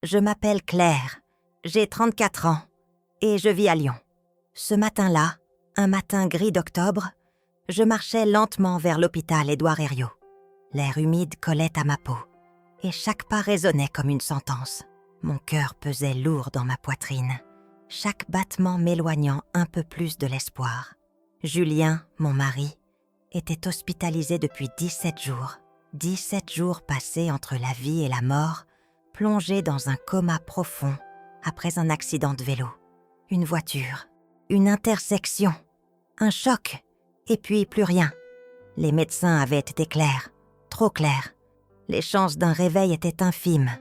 Je m'appelle Claire, j'ai 34 ans et je vis à Lyon. Ce matin-là, un matin gris d'octobre, je marchais lentement vers l'hôpital Édouard Herriot. L'air humide collait à ma peau et chaque pas résonnait comme une sentence. Mon cœur pesait lourd dans ma poitrine, chaque battement m'éloignant un peu plus de l'espoir. Julien, mon mari, était hospitalisé depuis 17 jours. 17 jours passés entre la vie et la mort, plongé dans un coma profond après un accident de vélo. Une voiture, une intersection, un choc, et puis plus rien. Les médecins avaient été clairs, trop clairs. Les chances d'un réveil étaient infimes,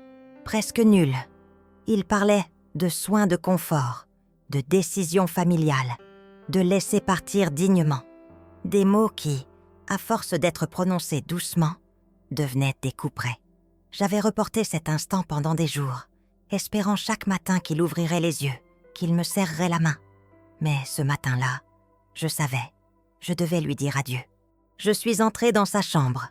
presque nulles. Ils parlaient de soins de confort, de décisions familiales, de laisser partir dignement. Des mots qui, à force d'être prononcés doucement, devenaient des couperets. J'avais reporté cet instant pendant des jours, espérant chaque matin qu'il ouvrirait les yeux, qu'il me serrerait la main. Mais ce matin-là, je savais, je devais lui dire adieu. Je suis entrée dans sa chambre,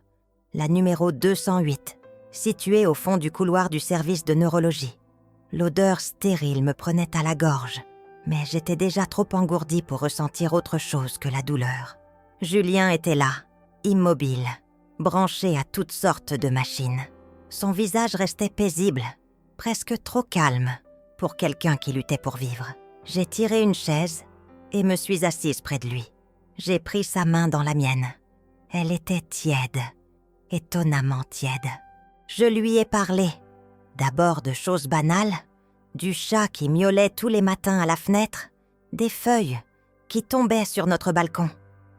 la numéro 208, située au fond du couloir du service de neurologie. L'odeur stérile me prenait à la gorge, mais j'étais déjà trop engourdie pour ressentir autre chose que la douleur. Julien était là, immobile, branché à toutes sortes de machines. Son visage restait paisible, presque trop calme pour quelqu'un qui luttait pour vivre. J'ai tiré une chaise et me suis assise près de lui. J'ai pris sa main dans la mienne. Elle était tiède, étonnamment tiède. Je lui ai parlé, d'abord de choses banales, du chat qui miaulait tous les matins à la fenêtre, des feuilles qui tombaient sur notre balcon.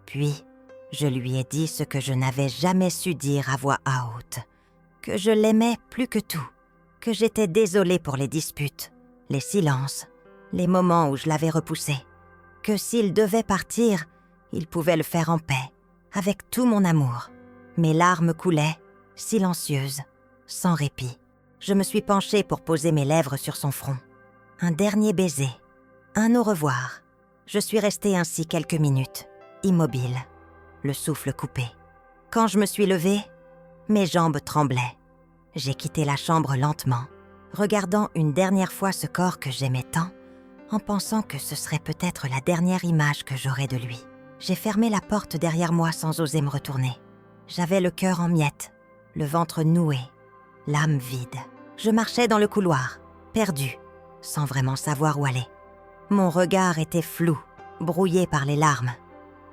Puis, je lui ai dit ce que je n'avais jamais su dire à voix haute, que je l'aimais plus que tout, que j'étais désolée pour les disputes, les silences, les moments où je l'avais repoussé, que s'il devait partir, il pouvait le faire en paix, avec tout mon amour. Mes larmes coulaient, silencieuses, sans répit. Je me suis penchée pour poser mes lèvres sur son front. Un dernier baiser, un au revoir. Je suis restée ainsi quelques minutes, immobile, le souffle coupé. Quand je me suis levée, mes jambes tremblaient. J'ai quitté la chambre lentement, regardant une dernière fois ce corps que j'aimais tant, en pensant que ce serait peut-être la dernière image que j'aurais de lui. J'ai fermé la porte derrière moi sans oser me retourner. J'avais le cœur en miettes, le ventre noué, l'âme vide. Je marchais dans le couloir, perdue, sans vraiment savoir où aller. Mon regard était flou, brouillé par les larmes.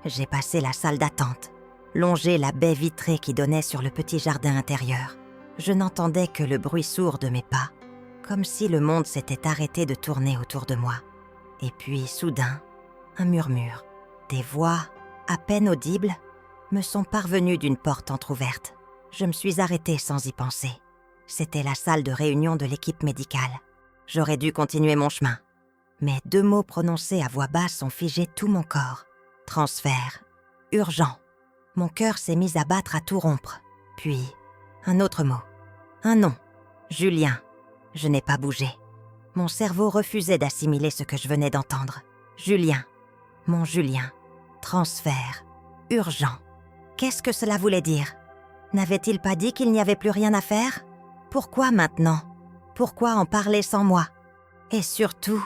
J'ai passé la salle d'attente, longé la baie vitrée qui donnait sur le petit jardin intérieur. Je n'entendais que le bruit sourd de mes pas, comme si le monde s'était arrêté de tourner autour de moi. Et puis, soudain, un murmure. Des voix, à peine audibles, me sont parvenues d'une porte entr'ouverte. Je me suis arrêtée sans y penser. C'était la salle de réunion de l'équipe médicale. J'aurais dû continuer mon chemin. Mais 2 mots prononcés à voix basse ont figé tout mon corps. Transfert. Urgent. Mon cœur s'est mis à battre à tout rompre. Puis, un autre mot. Un nom. Julien. Je n'ai pas bougé. Mon cerveau refusait d'assimiler ce que je venais d'entendre. Julien. Mon Julien. Transfert. Urgent. Qu'est-ce que cela voulait dire? N'avait-il pas dit qu'il n'y avait plus rien à faire? Pourquoi maintenant? Pourquoi en parler sans moi? Et surtout,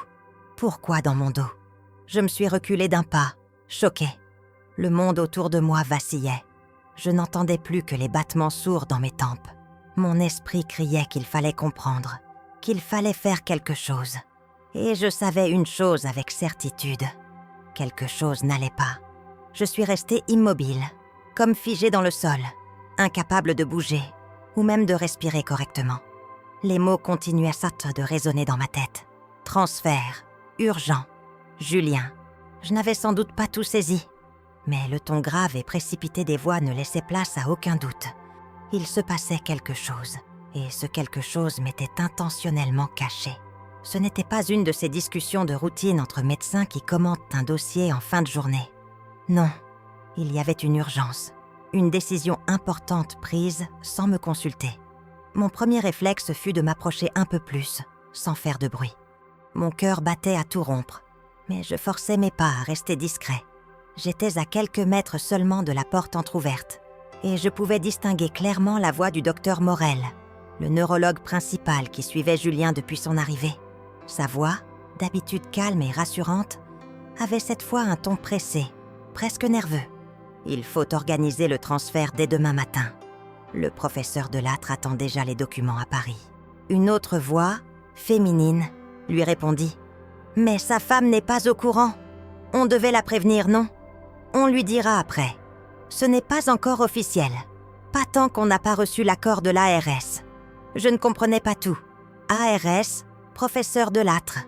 pourquoi dans mon dos? Je me suis reculée d'un pas, choquée. Le monde autour de moi vacillait. Je n'entendais plus que les battements sourds dans mes tempes. Mon esprit criait qu'il fallait comprendre, qu'il fallait faire quelque chose. Et je savais une chose avec certitude. Quelque chose n'allait pas. Je suis restée immobile, comme figée dans le sol, incapable de bouger, ou même de respirer correctement. Les mots continuaient de résonner dans ma tête. Transfert, urgent, Julien. Je n'avais sans doute pas tout saisi, mais le ton grave et précipité des voix ne laissait place à aucun doute. Il se passait quelque chose, et ce quelque chose m'était intentionnellement caché. Ce n'était pas une de ces discussions de routine entre médecins qui commentent un dossier en fin de journée. Non, il y avait une urgence, une décision importante prise sans me consulter. Mon premier réflexe fut de m'approcher un peu plus, sans faire de bruit. Mon cœur battait à tout rompre, mais je forçais mes pas à rester discret. J'étais à quelques mètres seulement de la porte entr'ouverte, et je pouvais distinguer clairement la voix du docteur Morel, le neurologue principal qui suivait Julien depuis son arrivée. Sa voix, d'habitude calme et rassurante, avait cette fois un ton pressé, presque nerveux. Il faut organiser le transfert dès demain matin. Le professeur Delattre attend déjà les documents à Paris. Une autre voix, féminine, lui répondit « Mais sa femme n'est pas au courant. On devait la prévenir, non? On lui dira après. Ce n'est pas encore officiel. Pas tant qu'on n'a pas reçu l'accord de l'ARS. » Je ne comprenais pas tout. ARS, professeur Delattre.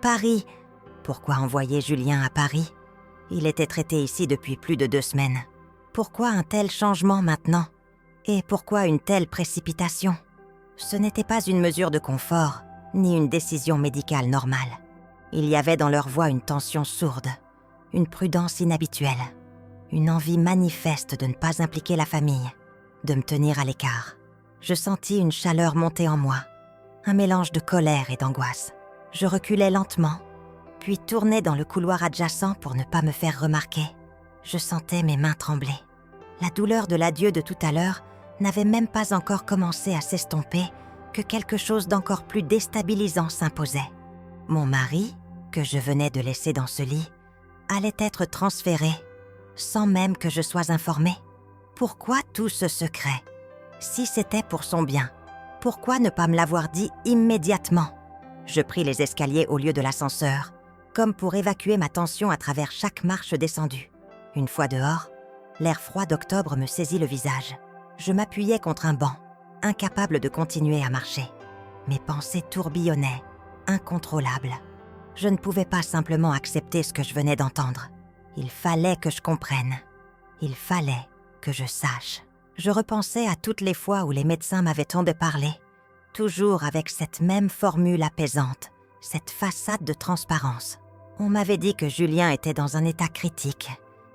Paris. Pourquoi envoyer Julien à Paris? Il était traité ici depuis plus de 2 semaines. Pourquoi un tel changement maintenant? Et pourquoi une telle précipitation? Ce n'était pas une mesure de confort, ni une décision médicale normale. Il y avait dans leur voix une tension sourde, une prudence inhabituelle, une envie manifeste de ne pas impliquer la famille, de me tenir à l'écart. Je sentis une chaleur monter en moi, un mélange de colère et d'angoisse. Je reculais lentement, puis tournais dans le couloir adjacent pour ne pas me faire remarquer. Je sentais mes mains trembler. La douleur de l'adieu de tout à l'heure n'avait même pas encore commencé à s'estomper que quelque chose d'encore plus déstabilisant s'imposait. Mon mari, que je venais de laisser dans ce lit, allait être transféré, sans même que je sois informée. Pourquoi tout ce secret? Si c'était pour son bien, pourquoi ne pas me l'avoir dit immédiatement? Je pris les escaliers au lieu de l'ascenseur, comme pour évacuer ma tension à travers chaque marche descendue. Une fois dehors, l'air froid d'octobre me saisit le visage. Je m'appuyais contre un banc, incapable de continuer à marcher. Mes pensées tourbillonnaient, incontrôlables. Je ne pouvais pas simplement accepter ce que je venais d'entendre. Il fallait que je comprenne. Il fallait que je sache. Je repensais à toutes les fois où les médecins m'avaient tant de parlé, toujours avec cette même formule apaisante, cette façade de transparence. On m'avait dit que Julien était dans un état critique,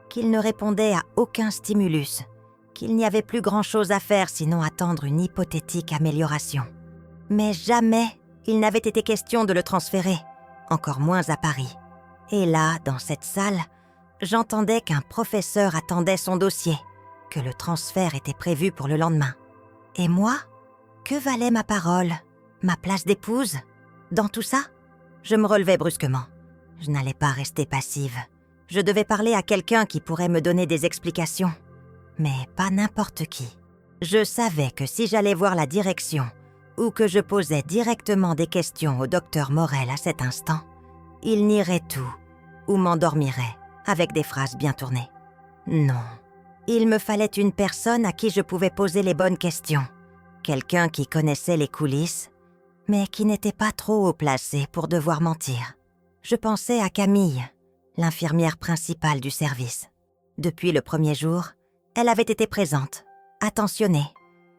qu'il ne répondait à aucun stimulus, qu'il n'y avait plus grand-chose à faire sinon attendre une hypothétique amélioration. Mais jamais il n'avait été question de le transférer, encore moins à Paris. Et là, dans cette salle, j'entendais qu'un professeur attendait son dossier, que le transfert était prévu pour le lendemain. Et moi, que valait ma parole, ma place d'épouse? Dans tout ça, je me relevai brusquement. Je n'allais pas rester passive. Je devais parler à quelqu'un qui pourrait me donner des explications. Mais pas n'importe qui. Je savais que si j'allais voir la direction ou que je posais directement des questions au docteur Morel à cet instant, il nierait tout ou m'endormirait avec des phrases bien tournées. Non. Il me fallait une personne à qui je pouvais poser les bonnes questions. Quelqu'un qui connaissait les coulisses, mais qui n'était pas trop haut placé pour devoir mentir. Je pensais à Camille, l'infirmière principale du service. Depuis le premier jour, elle avait été présente, attentionnée,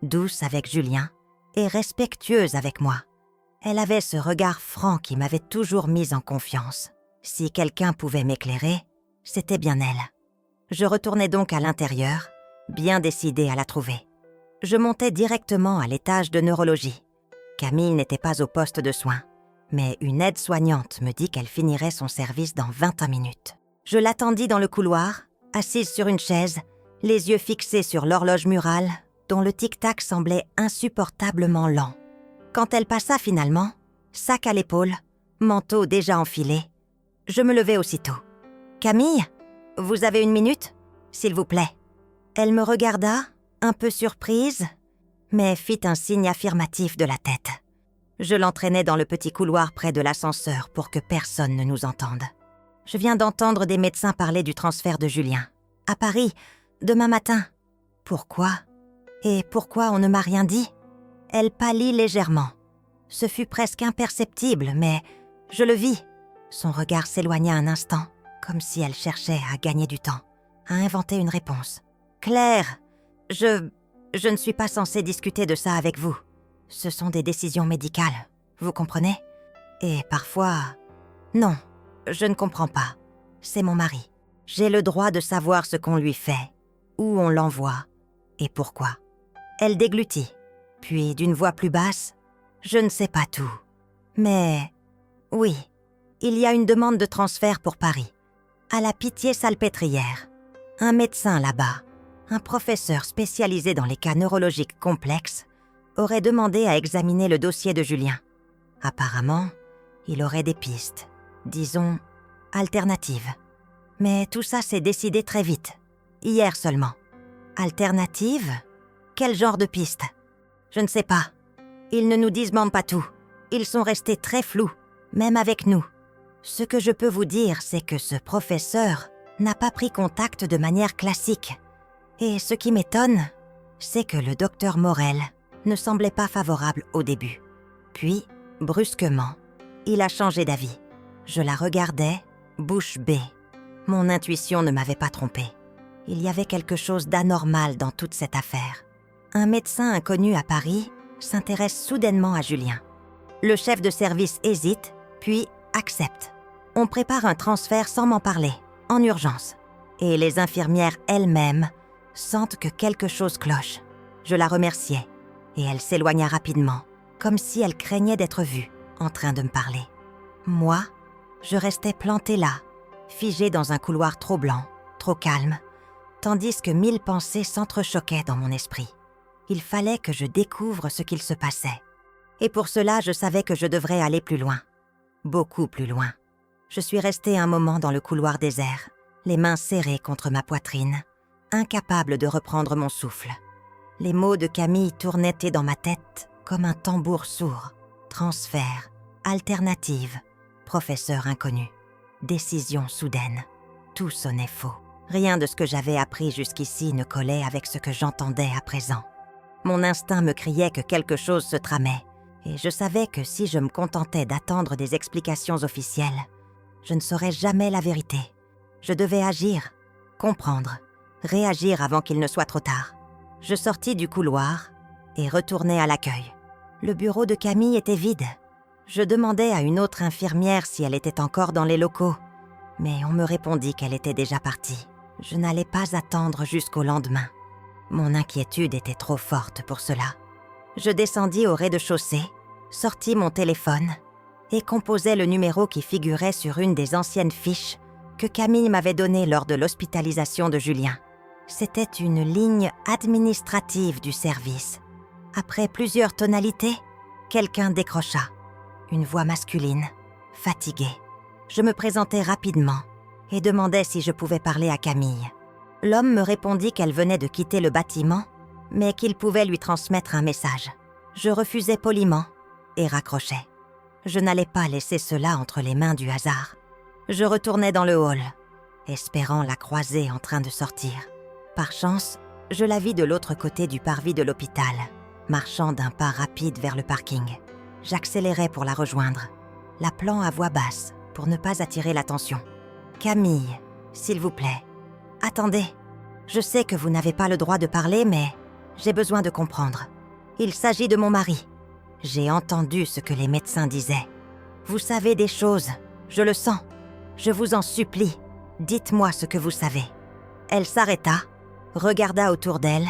douce avec Julien et respectueuse avec moi. Elle avait ce regard franc qui m'avait toujours mise en confiance. Si quelqu'un pouvait m'éclairer, c'était bien elle. Je retournai donc à l'intérieur, bien décidée à la trouver. Je montai directement à l'étage de neurologie. Camille n'était pas au poste de soins, mais une aide-soignante me dit qu'elle finirait son service dans 21 minutes. Je l'attendis dans le couloir, assise sur une chaise, les yeux fixés sur l'horloge murale, dont le tic-tac semblait insupportablement lent. Quand elle passa finalement, sac à l'épaule, manteau déjà enfilé, je me levai aussitôt. « Camille, vous avez 1 minute, s'il vous plaît ?» Elle me regarda, un peu surprise, mais fit un signe affirmatif de la tête. Je l'entraînai dans le petit couloir près de l'ascenseur pour que personne ne nous entende. Je viens d'entendre des médecins parler du transfert de Julien. À Paris, demain matin. Pourquoi? Et pourquoi on ne m'a rien dit? Elle pâlit légèrement. Ce fut presque imperceptible, mais je le vis. Son regard s'éloigna un instant, comme si elle cherchait à gagner du temps, à inventer une réponse. « Claire, je ne suis pas censée discuter de ça avec vous. Ce sont des décisions médicales, vous comprenez? Et parfois... Non, je ne comprends pas. C'est mon mari. J'ai le droit de savoir ce qu'on lui fait, où on l'envoie, et pourquoi. » Elle déglutit, puis d'une voix plus basse, « Je ne sais pas tout. Mais... oui, il y a une demande de transfert pour Paris, à la Pitié-Salpêtrière. Un médecin là-bas, un professeur spécialisé dans les cas neurologiques complexes, aurait demandé à examiner le dossier de Julien. Apparemment, il aurait des pistes, disons, alternatives. Mais tout ça s'est décidé très vite, hier seulement. Alternative ? Quel genre de piste ? Je ne sais pas. Ils ne nous disent même pas tout. Ils sont restés très flous, même avec nous. Ce que je peux vous dire, c'est que ce professeur n'a pas pris contact de manière classique. Et ce qui m'étonne, c'est que le docteur Morel ne semblait pas favorable au début. Puis, brusquement, il a changé d'avis. Je la regardais, bouche bée. Mon intuition ne m'avait pas trompée. Il y avait quelque chose d'anormal dans toute cette affaire. Un médecin inconnu à Paris s'intéresse soudainement à Julien. Le chef de service hésite, puis accepte. On prépare un transfert sans m'en parler, en urgence. Et les infirmières elles-mêmes sentent que quelque chose cloche. Je la remerciai, et elle s'éloigna rapidement, comme si elle craignait d'être vue, en train de me parler. Moi, je restais plantée là, figée dans un couloir trop blanc, trop calme, tandis que 1000 pensées s'entrechoquaient dans mon esprit. Il fallait que je découvre ce qu'il se passait. Et pour cela, je savais que je devrais aller plus loin. Beaucoup plus loin. Je suis restée un moment dans le couloir désert, les mains serrées contre ma poitrine, incapable de reprendre mon souffle. Les mots de Camille tournaient dans ma tête comme un tambour sourd. Transfert, alternative, professeur inconnu, décision soudaine. Tout sonnait faux. Rien de ce que j'avais appris jusqu'ici ne collait avec ce que j'entendais à présent. Mon instinct me criait que quelque chose se tramait, et je savais que si je me contentais d'attendre des explications officielles, je ne saurais jamais la vérité. Je devais agir, comprendre, réagir avant qu'il ne soit trop tard. Je sortis du couloir et retournai à l'accueil. Le bureau de Camille était vide. Je demandai à une autre infirmière si elle était encore dans les locaux, mais on me répondit qu'elle était déjà partie. Je n'allais pas attendre jusqu'au lendemain. Mon inquiétude était trop forte pour cela. Je descendis au rez-de-chaussée, sortis mon téléphone et composai le numéro qui figurait sur une des anciennes fiches que Camille m'avait donnée lors de l'hospitalisation de Julien. C'était une ligne administrative du service. Après plusieurs tonalités, quelqu'un décrocha. Une voix masculine, fatiguée. Je me présentai rapidement et demandai si je pouvais parler à Camille. L'homme me répondit qu'elle venait de quitter le bâtiment, mais qu'il pouvait lui transmettre un message. Je refusai poliment et raccrochai. Je n'allais pas laisser cela entre les mains du hasard. Je retournai dans le hall, espérant la croiser en train de sortir. Par chance, je la vis de l'autre côté du parvis de l'hôpital, marchant d'un pas rapide vers le parking. J'accélérai pour la rejoindre, l'appelant à voix basse pour ne pas attirer l'attention. « Camille, s'il vous plaît. Attendez, je sais que vous n'avez pas le droit de parler, mais j'ai besoin de comprendre. Il s'agit de mon mari. J'ai entendu ce que les médecins disaient. Vous savez des choses, je le sens. Je vous en supplie, dites-moi ce que vous savez. » Elle s'arrêta, regarda autour d'elle,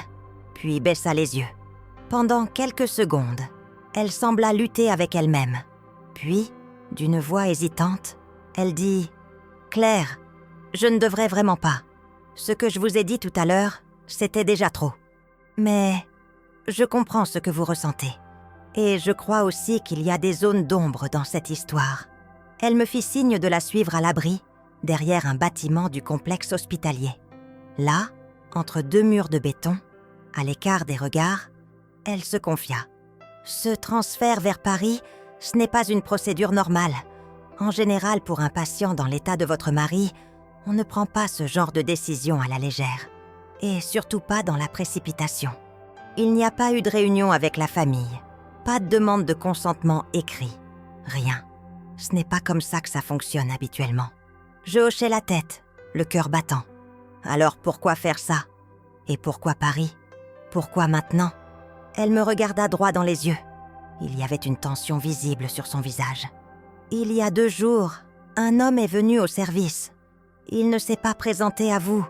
puis baissa les yeux. Pendant quelques secondes, elle sembla lutter avec elle-même. Puis, d'une voix hésitante, elle dit « Claire, je ne devrais vraiment pas. Ce que je vous ai dit tout à l'heure, c'était déjà trop. Mais je comprends ce que vous ressentez. Et je crois aussi qu'il y a des zones d'ombre dans cette histoire. » Elle me fit signe de la suivre à l'abri, derrière un bâtiment du complexe hospitalier. Là, entre deux murs de béton, à l'écart des regards, elle se confia. « Ce transfert vers Paris, ce n'est pas une procédure normale. En général, pour un patient dans l'état de votre mari, on ne prend pas ce genre de décision à la légère. Et surtout pas dans la précipitation. Il n'y a pas eu de réunion avec la famille. Pas de demande de consentement écrit. Rien. Ce n'est pas comme ça que ça fonctionne habituellement. » Je hochai la tête, le cœur battant. Alors pourquoi faire ça? Et pourquoi Paris? Pourquoi maintenant? Elle me regarda droit dans les yeux. Il y avait une tension visible sur son visage. « Il y a 2 jours, un homme est venu au service. Il ne s'est pas présenté à vous,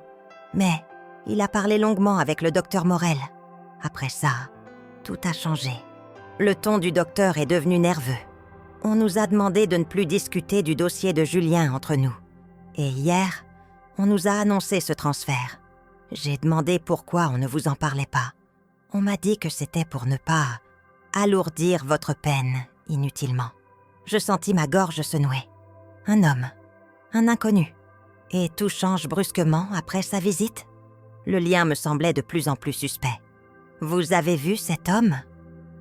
mais il a parlé longuement avec le docteur Morel. Après ça, tout a changé. Le ton du docteur est devenu nerveux. On nous a demandé de ne plus discuter du dossier de Julien entre nous. Et hier, on nous a annoncé ce transfert. J'ai demandé pourquoi on ne vous en parlait pas. On m'a dit que c'était pour ne pas alourdir votre peine inutilement. Je sentis ma gorge se nouer. Un homme, un inconnu. Et tout change brusquement après sa visite. Le lien me semblait de plus en plus suspect. « Vous avez vu cet homme ?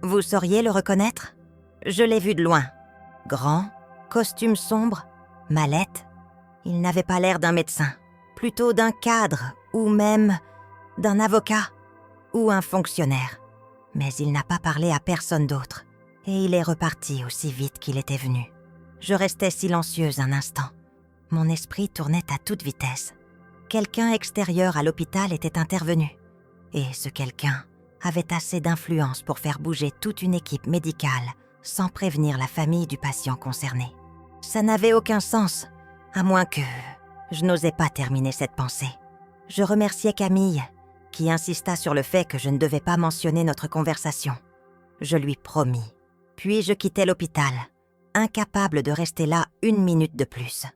Vous sauriez le reconnaître ? Je l'ai vu de loin. Grand, costume sombre, mallette. Il n'avait pas l'air d'un médecin, plutôt d'un cadre ou même d'un avocat ou un fonctionnaire. Mais il n'a pas parlé à personne d'autre et il est reparti aussi vite qu'il était venu. Je restais silencieuse un instant. Mon esprit tournait à toute vitesse. Quelqu'un extérieur à l'hôpital était intervenu. Et ce quelqu'un avait assez d'influence pour faire bouger toute une équipe médicale sans prévenir la famille du patient concerné. Ça n'avait aucun sens, à moins que je n'osais pas terminer cette pensée. Je remerciais Camille, qui insista sur le fait que je ne devais pas mentionner notre conversation. Je lui promis. Puis je quittais l'hôpital, incapable de rester là une minute de plus.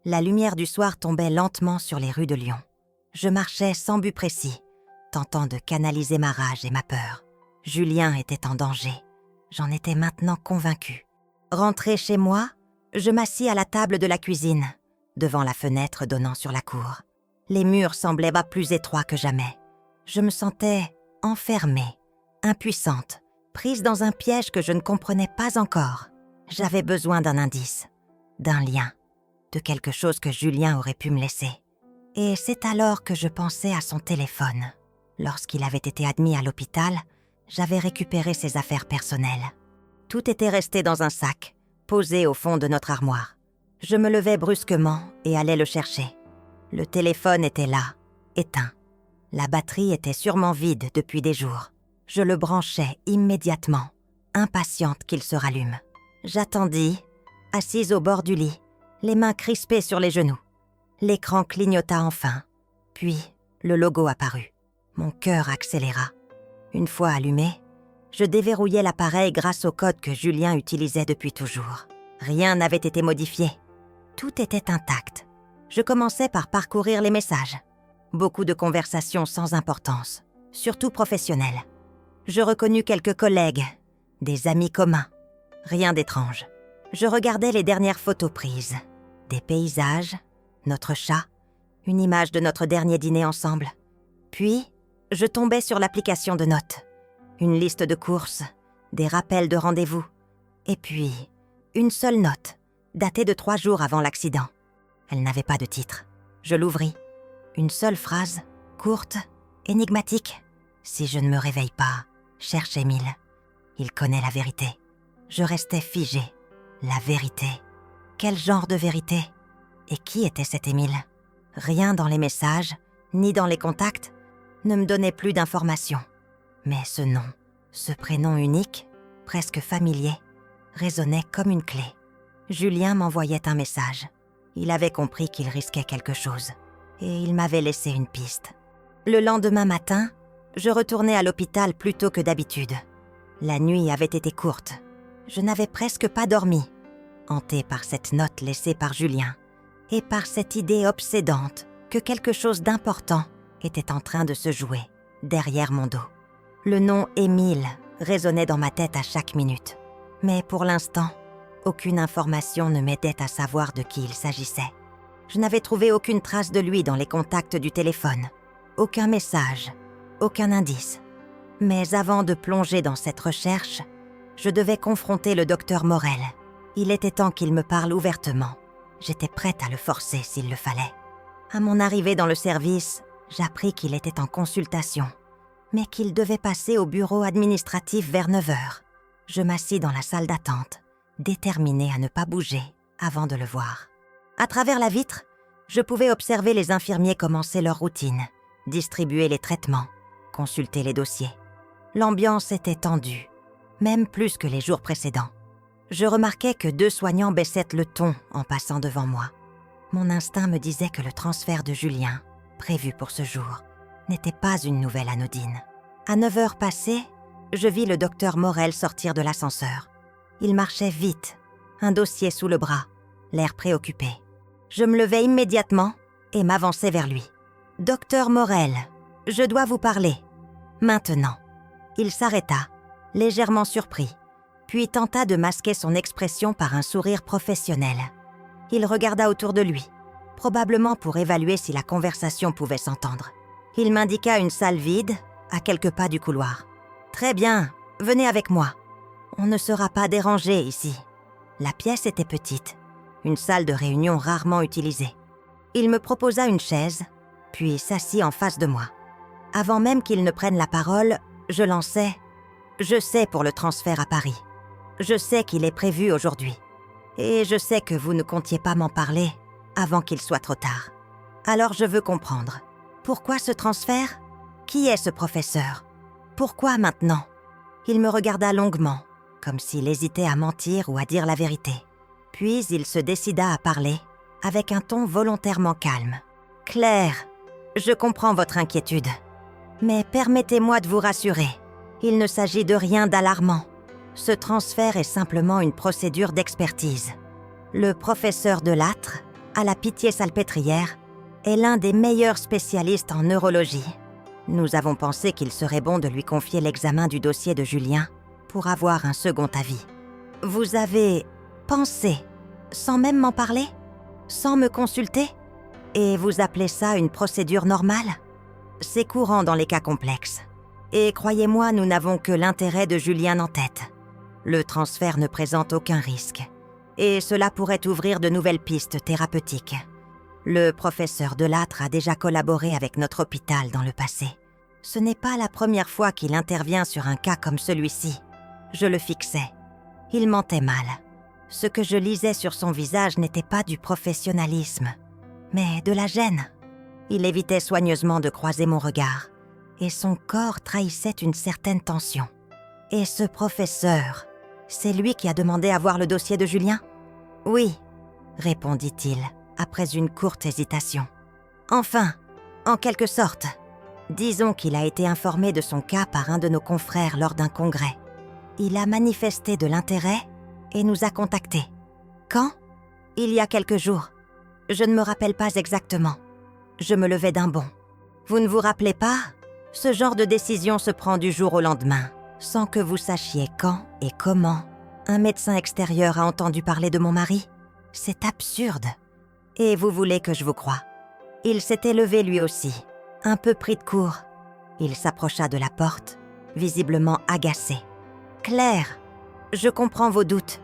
La lumière du soir tombait lentement sur les rues de Lyon. Je marchais sans but précis, tentant de canaliser ma rage et ma peur. Julien était en danger. J'en étais maintenant convaincue. Rentrée chez moi, je m'assis à la table de la cuisine, devant la fenêtre donnant sur la cour. Les murs semblaient plus étroits que jamais. Je me sentais enfermée, impuissante, prise dans un piège que je ne comprenais pas encore. J'avais besoin d'un indice, d'un lien, de quelque chose que Julien aurait pu me laisser. Et c'est alors que je pensais à son téléphone. Lorsqu'il avait été admis à l'hôpital, j'avais récupéré ses affaires personnelles. Tout était resté dans un sac, posé au fond de notre armoire. Je me levai brusquement et allai le chercher. Le téléphone était là, éteint. La batterie était sûrement vide depuis des jours. Je le branchai immédiatement, impatiente qu'il se rallume. J'attendis, assise au bord du lit, les mains crispées sur les genoux. L'écran clignota enfin, puis le logo apparut. Mon cœur accéléra. Une fois allumé, je déverrouillai l'appareil grâce au code que Julien utilisait depuis toujours. Rien n'avait été modifié. Tout était intact. Je commençai par parcourir les messages. Beaucoup de conversations sans importance, surtout professionnelles. Je reconnus quelques collègues, des amis communs. Rien d'étrange. Je regardais les dernières photos prises. Des paysages, notre chat, une image de notre dernier dîner ensemble. Puis, je tombais sur l'application de notes. Une liste de courses, des rappels de rendez-vous. Et puis, une seule note, datée de 3 jours avant l'accident. Elle n'avait pas de titre. Je l'ouvris. Une seule phrase, courte, énigmatique. « Si je ne me réveille pas, cherche Émile. Il connaît la vérité. » Je restais figée. La vérité. Quel genre de vérité? Et qui était cet Émile? Rien dans les messages, ni dans les contacts, ne me donnait plus d'informations. Mais ce nom, ce prénom unique, presque familier, résonnait comme une clé. Julien m'envoyait un message. Il avait compris qu'il risquait quelque chose. Et il m'avait laissé une piste. Le lendemain matin, je retournai à l'hôpital plus tôt que d'habitude. La nuit avait été courte. Je n'avais presque pas dormi, hantée par cette note laissée par Julien et par cette idée obsédante que quelque chose d'important était en train de se jouer derrière mon dos. Le nom Émile résonnait dans ma tête à chaque minute. Mais pour l'instant, aucune information ne m'aidait à savoir de qui il s'agissait. Je n'avais trouvé aucune trace de lui dans les contacts du téléphone. Aucun message, aucun indice. Mais avant de plonger dans cette recherche, je devais confronter le docteur Morel. Il était temps qu'il me parle ouvertement. J'étais prête à le forcer s'il le fallait. À mon arrivée dans le service, j'appris qu'il était en consultation, mais qu'il devait passer au bureau administratif vers 9h. Je m'assis dans la salle d'attente, déterminée à ne pas bouger avant de le voir. À travers la vitre, je pouvais observer les infirmiers commencer leur routine, distribuer les traitements, consulter les dossiers. L'ambiance était tendue, même plus que les jours précédents. Je remarquais que 2 soignants baissaient le ton en passant devant moi. Mon instinct me disait que le transfert de Julien, prévu pour ce jour, n'était pas une nouvelle anodine. À 9h passées, je vis le docteur Morel sortir de l'ascenseur. Il marchait vite, un dossier sous le bras, l'air préoccupé. Je me levai immédiatement et m'avançai vers lui. « Docteur Morel, je dois vous parler. Maintenant. » Il s'arrêta, légèrement surpris, puis tenta de masquer son expression par un sourire professionnel. Il regarda autour de lui, probablement pour évaluer si la conversation pouvait s'entendre. Il m'indiqua une salle vide, à quelques pas du couloir. « Très bien, venez avec moi. On ne sera pas dérangé ici. » La pièce était petite, une salle de réunion rarement utilisée. Il me proposa une chaise, puis s'assit en face de moi. Avant même qu'il ne prenne la parole, je lançai « Je sais pour le transfert à Paris. Je sais qu'il est prévu aujourd'hui. Et je sais que vous ne comptiez pas m'en parler avant qu'il soit trop tard. Alors je veux comprendre. Pourquoi ce transfert? Qui est ce professeur? Pourquoi maintenant ?» Il me regarda longuement, comme s'il hésitait à mentir ou à dire la vérité. Puis il se décida à parler, avec un ton volontairement calme. « Claire, je comprends votre inquiétude. Mais permettez-moi de vous rassurer. Il ne s'agit de rien d'alarmant. Ce transfert est simplement une procédure d'expertise. Le professeur Delattre, à la Pitié-Salpêtrière, est l'un des meilleurs spécialistes en neurologie. Nous avons pensé qu'il serait bon de lui confier l'examen du dossier de Julien pour avoir un second avis. Vous avez pensé, sans même m'en parler, sans me consulter, et vous appelez ça une procédure normale? C'est courant dans les cas complexes. Et croyez-moi, nous n'avons que l'intérêt de Julien en tête. Le transfert ne présente aucun risque, et cela pourrait ouvrir de nouvelles pistes thérapeutiques. Le professeur Delattre a déjà collaboré avec notre hôpital dans le passé. Ce n'est pas la première fois qu'il intervient sur un cas comme celui-ci. Je le fixais. Il mentait mal. Ce que je lisais sur son visage n'était pas du professionnalisme, mais de la gêne. Il évitait soigneusement de croiser mon regard, et son corps trahissait une certaine tension. Et ce professeur, c'est lui qui a demandé à voir le dossier de Julien? Oui, répondit-il, après une courte hésitation. Enfin, en quelque sorte. Disons qu'il a été informé de son cas par un de nos confrères lors d'un congrès. Il a manifesté de l'intérêt et nous a contactés. Quand? Il y a quelques jours. Je ne me rappelle pas exactement. Je me levais d'un bond. Vous ne vous rappelez pas? Ce genre de décision se prend du jour au lendemain, sans que vous sachiez quand et comment un médecin extérieur a entendu parler de mon mari. C'est absurde. Et vous voulez que je vous croie? Il s'était levé lui aussi, un peu pris de court. Il s'approcha de la porte, visiblement agacé. « Claire, je comprends vos doutes,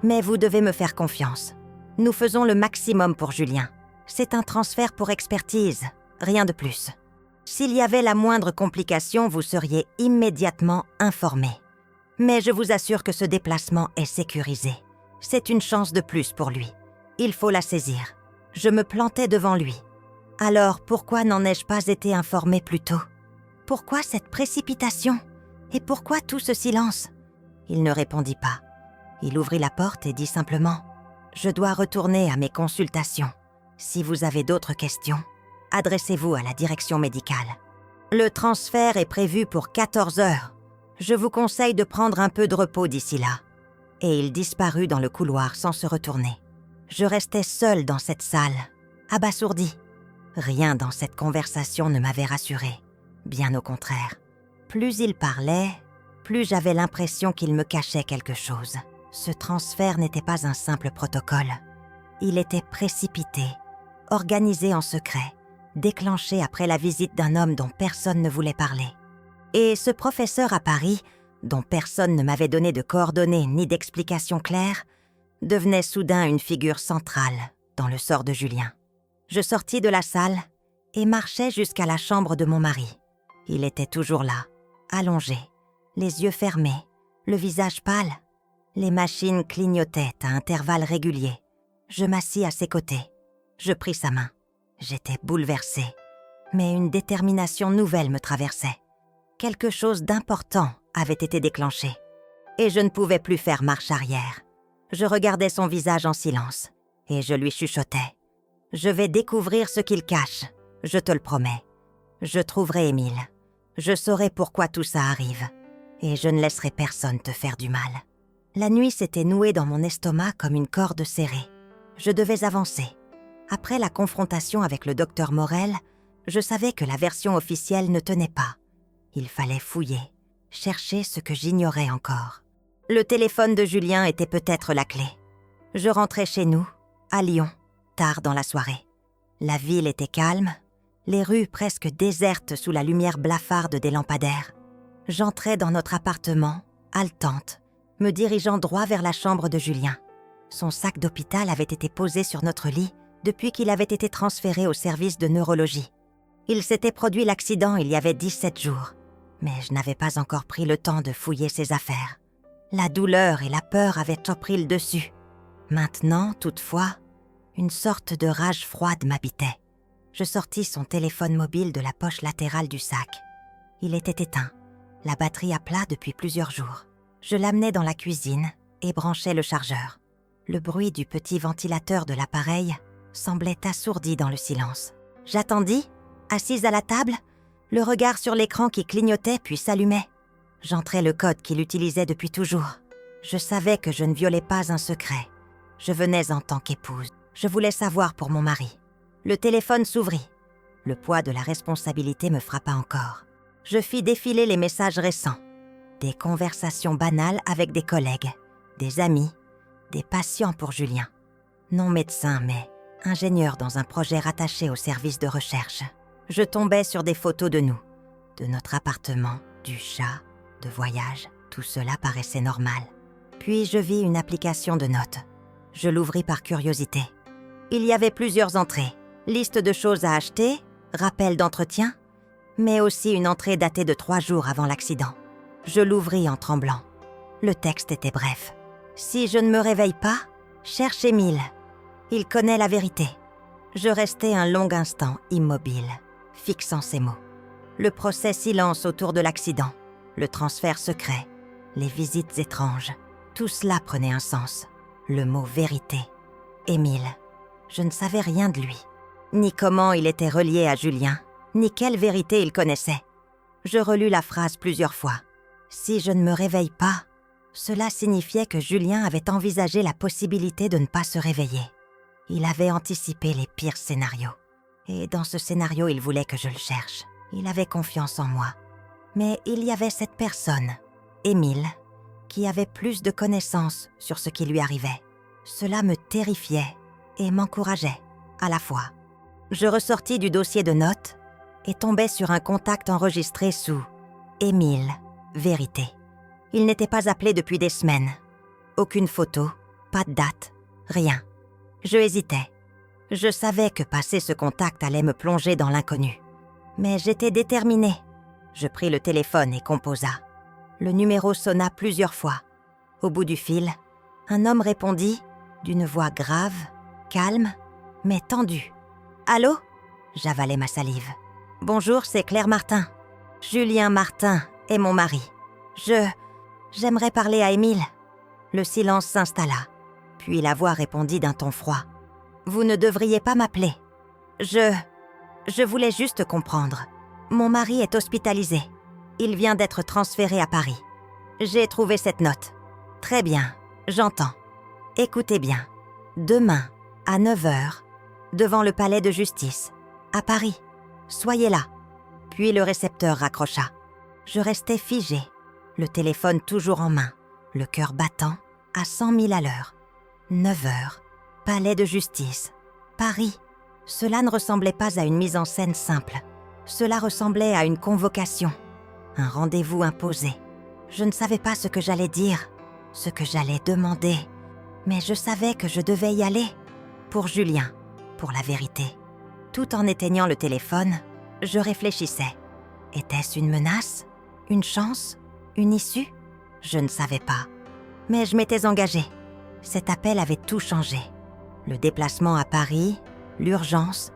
mais vous devez me faire confiance. Nous faisons le maximum pour Julien. C'est un transfert pour expertise, rien de plus. S'il y avait la moindre complication, vous seriez immédiatement informé. Mais je vous assure que ce déplacement est sécurisé. C'est une chance de plus pour lui. Il faut la saisir. Je me plantais devant lui. Alors pourquoi n'en ai-je pas été informé plus tôt? Pourquoi cette précipitation? Et pourquoi tout ce silence? Il ne répondit pas. Il ouvrit la porte et dit simplement « Je dois retourner à mes consultations. Si vous avez d'autres questions, adressez-vous à la direction médicale. Le transfert est prévu pour 14 heures. Je vous conseille de prendre un peu de repos d'ici là. » Et il disparut dans le couloir sans se retourner. Je restais seule dans cette salle, abasourdie. Rien dans cette conversation ne m'avait rassurée. Bien au contraire. Plus il parlait, plus j'avais l'impression qu'il me cachait quelque chose. Ce transfert n'était pas un simple protocole. Il était précipité, organisé en secret, déclenché après la visite d'un homme dont personne ne voulait parler. Et ce professeur à Paris, dont personne ne m'avait donné de coordonnées ni d'explications claires, devenait soudain une figure centrale dans le sort de Julien. Je sortis de la salle et marchai jusqu'à la chambre de mon mari. Il était toujours là, allongé, les yeux fermés, le visage pâle. Les machines clignotaient à intervalles réguliers. Je m'assis à ses côtés. Je pris sa main. J'étais bouleversée, mais une détermination nouvelle me traversait. Quelque chose d'important avait été déclenché, et je ne pouvais plus faire marche arrière. Je regardais son visage en silence, et je lui chuchotais. « Je vais découvrir ce qu'il cache, je te le promets. Je trouverai Émile. Je saurai pourquoi tout ça arrive, et je ne laisserai personne te faire du mal. » La nuit s'était nouée dans mon estomac comme une corde serrée. Je devais avancer. Après la confrontation avec le docteur Morel, je savais que la version officielle ne tenait pas. Il fallait fouiller. chercher ce que j'ignorais encore. Le téléphone de Julien était peut-être la clé. Je rentrais chez nous, à Lyon, tard dans la soirée. La ville était calme, les rues presque désertes sous la lumière blafarde des lampadaires. J'entrais dans notre appartement, haletante, me dirigeant droit vers la chambre de Julien. Son sac d'hôpital avait été posé sur notre lit depuis qu'il avait été transféré au service de neurologie. Il s'était produit l'accident il y avait 17 jours, mais je n'avais pas encore pris le temps de fouiller ses affaires. La douleur et la peur avaient pris le dessus. Maintenant, toutefois, une sorte de rage froide m'habitait. Je sortis son téléphone mobile de la poche latérale du sac. Il était éteint, la batterie à plat depuis plusieurs jours. Je l'amenai dans la cuisine et branchai le chargeur. Le bruit du petit ventilateur de l'appareil semblait assourdi dans le silence. J'attendis, assise à la table, le regard sur l'écran qui clignotait puis s'allumait. J'entrai le code qu'il utilisait depuis toujours. Je savais que je ne violais pas un secret. Je venais en tant qu'épouse. Je voulais savoir pour mon mari. Le téléphone s'ouvrit. Le poids de la responsabilité me frappa encore. Je fis défiler les messages récents. Des conversations banales avec des collègues, des amis, des patients pour Julien. Non médecin, mais ingénieur dans un projet rattaché au service de recherche. Je tombais sur des photos de nous, de notre appartement, du chat, de voyage. Tout cela paraissait normal. Puis je vis une application de notes. Je l'ouvris par curiosité. Il y avait plusieurs entrées. Liste de choses à acheter, rappel d'entretien, mais aussi une entrée datée de 3 jours avant l'accident. Je l'ouvris en tremblant. Le texte était bref. Si je ne me réveille pas, cherche Émile. Il connaît la vérité. Je restai un long instant immobile, fixant ces mots. Le procès silence autour de l'accident, le transfert secret, les visites étranges. Tout cela prenait un sens. Le mot vérité. Émile. Je ne savais rien de lui. Ni comment il était relié à Julien, ni quelle vérité il connaissait. Je relus la phrase plusieurs fois. Si je ne me réveille pas, cela signifiait que Julien avait envisagé la possibilité de ne pas se réveiller. Il avait anticipé les pires scénarios. Et dans ce scénario, il voulait que je le cherche. Il avait confiance en moi. Mais il y avait cette personne, Émile, qui avait plus de connaissances sur ce qui lui arrivait. Cela me terrifiait et m'encourageait à la fois. Je ressortis du dossier de notes et tombai sur un contact enregistré sous « Émile, vérité ». Il n'était pas appelé depuis des semaines. Aucune photo, pas de date, rien. Je hésitais. Je savais que passer ce contact allait me plonger dans l'inconnu. Mais j'étais déterminée. Je pris le téléphone et composa. Le numéro sonna plusieurs fois. Au bout du fil, un homme répondit d'une voix grave, calme, mais tendue. « Allô ?» J'avalai ma salive. « Bonjour, c'est Claire Martin. Julien Martin est mon mari. J'aimerais parler à Émile. » Le silence s'installa. Puis la voix répondit d'un ton froid. « Vous ne devriez pas m'appeler. Je voulais juste comprendre. Mon mari est hospitalisé. Il vient d'être transféré à Paris. J'ai trouvé cette note. Très bien, j'entends. Écoutez bien. Demain, à 9h, devant le palais de justice, à Paris. Soyez là. » Puis le récepteur raccrocha. Je restais figée, le téléphone toujours en main, le cœur battant à 100 000 à l'heure. 9h, palais de justice, Paris. Cela ne ressemblait pas à une mise en scène simple. Cela ressemblait à une convocation, un rendez-vous imposé. Je ne savais pas ce que j'allais dire, ce que j'allais demander, mais je savais que je devais y aller, pour Julien, pour la vérité. Tout en éteignant le téléphone, je réfléchissais. Était-ce une menace? Une chance? Une issue? Je ne savais pas. Mais je m'étais engagée. Cet appel avait tout changé. Le déplacement à Paris, l'urgence,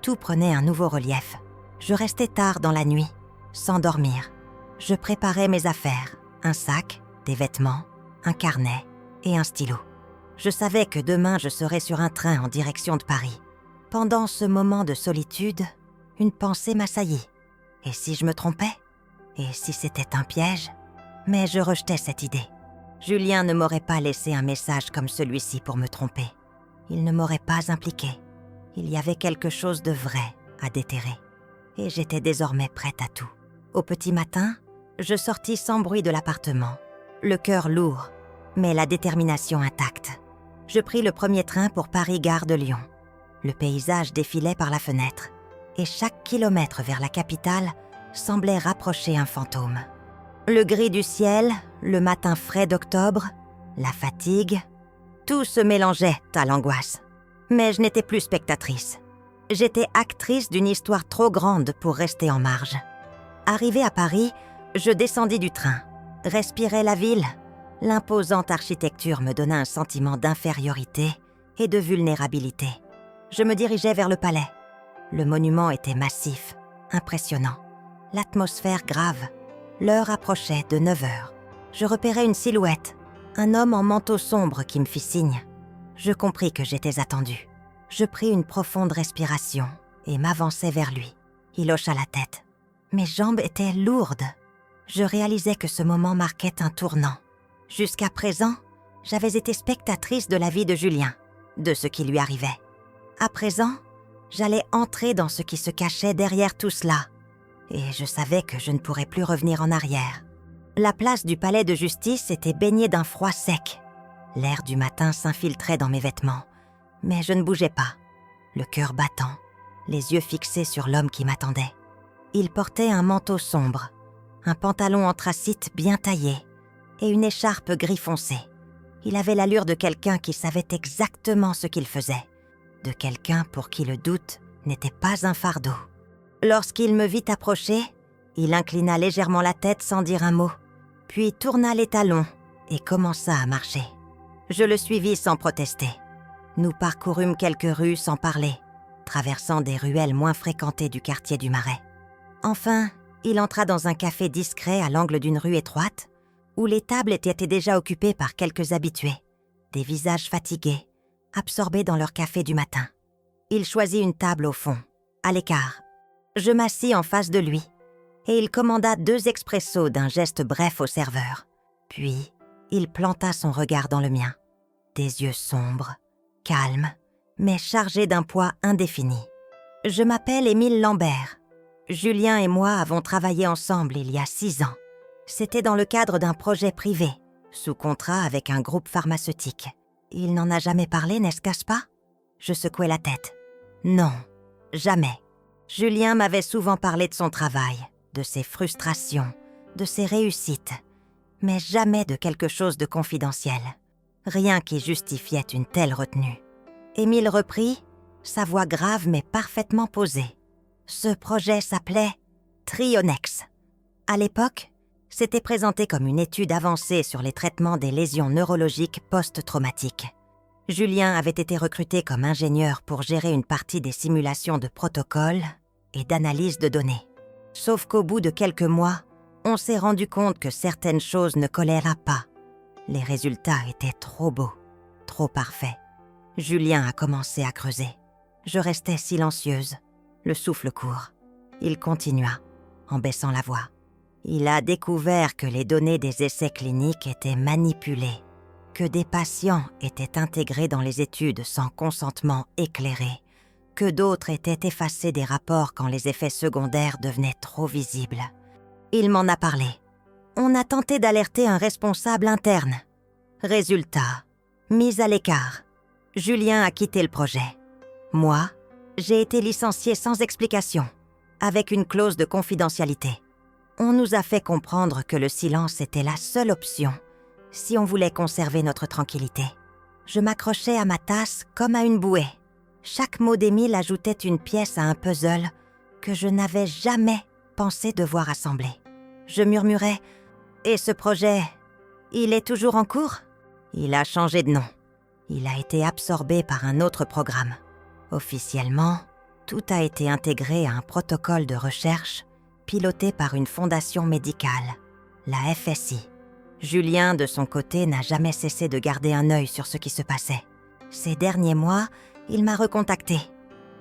tout prenait un nouveau relief. Je restais tard dans la nuit, sans dormir. Je préparais mes affaires, un sac, des vêtements, un carnet et un stylo. Je savais que demain je serais sur un train en direction de Paris. Pendant ce moment de solitude, une pensée m'assaillit. Et si je me trompais? Et si c'était un piège? Mais je rejetais cette idée. Julien ne m'aurait pas laissé un message comme celui-ci pour me tromper. Il ne m'aurait pas impliquée. Il y avait quelque chose de vrai à déterrer. Et j'étais désormais prête à tout. Au petit matin, Je sortis sans bruit de l'appartement, le cœur lourd, mais la détermination intacte. Je pris le premier train pour Paris-Gare de Lyon. Le paysage défilait par la fenêtre, et chaque kilomètre vers la capitale semblait rapprocher un fantôme. Le gris du ciel, le matin frais d'octobre, la fatigue, tout se mélangeait à l'angoisse. Mais je n'étais plus spectatrice. J'étais actrice d'une histoire trop grande pour rester en marge. Arrivée à Paris, je descendis du train, respirai la ville. L'imposante architecture me donna un sentiment d'infériorité et de vulnérabilité. Je me dirigeais vers le palais. Le monument était massif, impressionnant. L'atmosphère grave. L'heure approchait de 9 heures. Je repérai une silhouette, un homme en manteau sombre qui me fit signe. Je compris que j'étais attendue. Je pris une profonde respiration et m'avançai vers lui. Il hocha la tête. Mes jambes étaient lourdes. Je réalisais que ce moment marquait un tournant. Jusqu'à présent, j'avais été spectatrice de la vie de Julien, de ce qui lui arrivait. À présent, j'allais entrer dans ce qui se cachait derrière tout cela. Et je savais que je ne pourrais plus revenir en arrière. La place du palais de justice était baignée d'un froid sec. L'air du matin s'infiltrait dans mes vêtements, mais je ne bougeais pas, le cœur battant, les yeux fixés sur l'homme qui m'attendait. Il portait un manteau sombre, un pantalon anthracite bien taillé et une écharpe gris foncé. Il avait l'allure de quelqu'un qui savait exactement ce qu'il faisait, de quelqu'un pour qui le doute n'était pas un fardeau. Lorsqu'il me vit approcher, il inclina légèrement la tête sans dire un mot, puis tourna les talons et commença à marcher. Je le suivis sans protester. Nous parcourûmes quelques rues sans parler, traversant des ruelles moins fréquentées du quartier du Marais. Enfin, il entra dans un café discret à l'angle d'une rue étroite, où les tables étaient déjà occupées par quelques habitués, des visages fatigués, absorbés dans leur café du matin. Il choisit une table au fond, à l'écart. Je m'assis en face de lui, et il commanda 2 expressos d'un geste bref au serveur. Puis, il planta son regard dans le mien. Des yeux sombres, calmes, mais chargés d'un poids indéfini. Je m'appelle Émile Lambert. Julien et moi avons travaillé ensemble il y a 6 ans. C'était dans le cadre d'un projet privé, sous contrat avec un groupe pharmaceutique. Il n'en a jamais parlé, n'est-ce pas? Je secouai la tête. Non, jamais. Julien m'avait souvent parlé de son travail, de ses frustrations, de ses réussites, mais jamais de quelque chose de confidentiel. Rien qui justifiait une telle retenue. Émile reprit, sa voix grave mais parfaitement posée. Ce projet s'appelait Trionex. À l'époque, c'était présenté comme une étude avancée sur les traitements des lésions neurologiques post-traumatiques. Julien avait été recruté comme ingénieur pour gérer une partie des simulations de protocoles et d'analyse de données. Sauf qu'au bout de quelques mois, on s'est rendu compte que certaines choses ne collaient pas. Les résultats étaient trop beaux, trop parfaits. Julien a commencé à creuser. Je restais silencieuse, le souffle court. Il continua, en baissant la voix. Il a découvert que les données des essais cliniques étaient manipulées, que des patients étaient intégrés dans les études sans consentement éclairé, que d'autres étaient effacés des rapports quand les effets secondaires devenaient trop visibles. Il m'en a parlé. On a tenté d'alerter un responsable interne. Résultat, mise à l'écart. Julien a quitté le projet. Moi, j'ai été licenciée sans explication, avec une clause de confidentialité. On nous a fait comprendre que le silence était la seule option si on voulait conserver notre tranquillité. Je m'accrochais à ma tasse comme à une bouée. Chaque mot d'Émile ajoutait une pièce à un puzzle que je n'avais jamais pensé devoir assembler. Je murmurais « Et ce projet, il est toujours en cours ?» Il a changé de nom. Il a été absorbé par un autre programme. Officiellement, tout a été intégré à un protocole de recherche piloté par une fondation médicale, la FSI. Julien, de son côté, n'a jamais cessé de garder un œil sur ce qui se passait. Ces derniers mois, il m'a recontacté.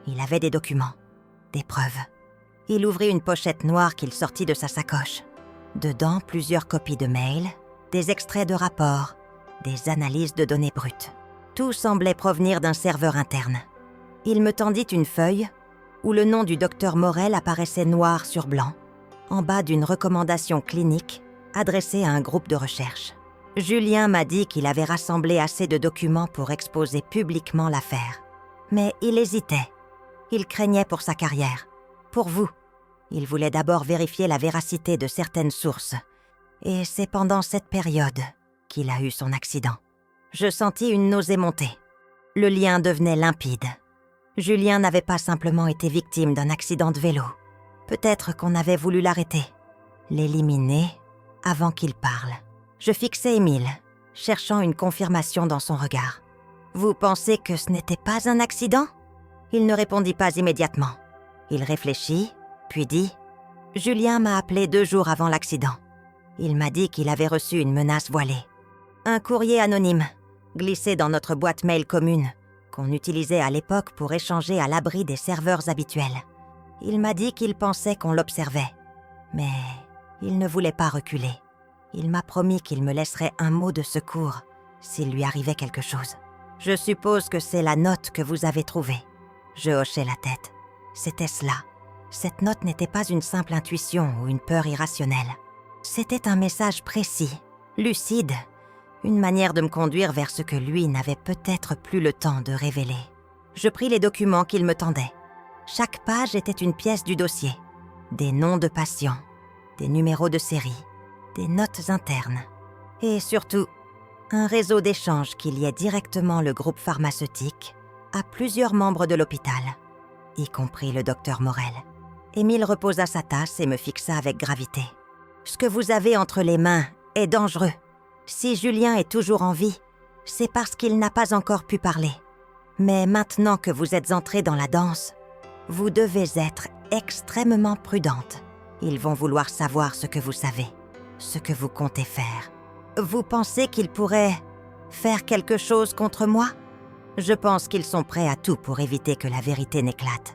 Il avait des documents, des preuves. Il ouvrit une pochette noire qu'il sortit de sa sacoche. Dedans, plusieurs copies de mails, des extraits de rapports, des analyses de données brutes. Tout semblait provenir d'un serveur interne. Il me tendit une feuille où le nom du docteur Morel apparaissait noir sur blanc. en bas d'une recommandation clinique adressée à un groupe de recherche. Julien m'a dit qu'il avait rassemblé assez de documents pour exposer publiquement l'affaire. Mais il hésitait. Il craignait pour sa carrière. Pour vous. Il voulait d'abord vérifier la véracité de certaines sources. Et c'est pendant cette période qu'il a eu son accident. Je sentis une nausée monter. Le lien devenait limpide. Julien n'avait pas simplement été victime d'un accident de vélo. Peut-être qu'on avait voulu l'arrêter, l'éliminer avant qu'il parle. Je fixai Émile, cherchant une confirmation dans son regard. « Vous pensez que ce n'était pas un accident ?» Il ne répondit pas immédiatement. Il réfléchit, puis dit « Julien m'a appelé 2 jours avant l'accident. Il m'a dit qu'il avait reçu une menace voilée. Un courrier anonyme, glissé dans notre boîte mail commune, qu'on utilisait à l'époque pour échanger à l'abri des serveurs habituels. Il m'a dit qu'il pensait qu'on l'observait. Mais il ne voulait pas reculer. Il m'a promis qu'il me laisserait un mot de secours s'il lui arrivait quelque chose. Je suppose que c'est la note que vous avez trouvée. » Je hochai la tête. C'était cela. Cette note n'était pas une simple intuition ou une peur irrationnelle. C'était un message précis, lucide, une manière de me conduire vers ce que lui n'avait peut-être plus le temps de révéler. Je pris les documents qu'il me tendait. Chaque page était une pièce du dossier. Des noms de patients, des numéros de série, des notes internes. Et surtout, un réseau d'échanges qui liait directement le groupe pharmaceutique à plusieurs membres de l'hôpital, y compris le docteur Morel. Émile reposa sa tasse et me fixa avec gravité. « Ce que vous avez entre les mains est dangereux. Si Julien est toujours en vie, c'est parce qu'il n'a pas encore pu parler. Mais maintenant que vous êtes entrée dans la danse, vous devez être extrêmement prudente. Ils vont vouloir savoir ce que vous savez, ce que vous comptez faire. Vous pensez qu'ils pourraient faire quelque chose contre moi ? Je pense qu'ils sont prêts à tout pour éviter que la vérité n'éclate.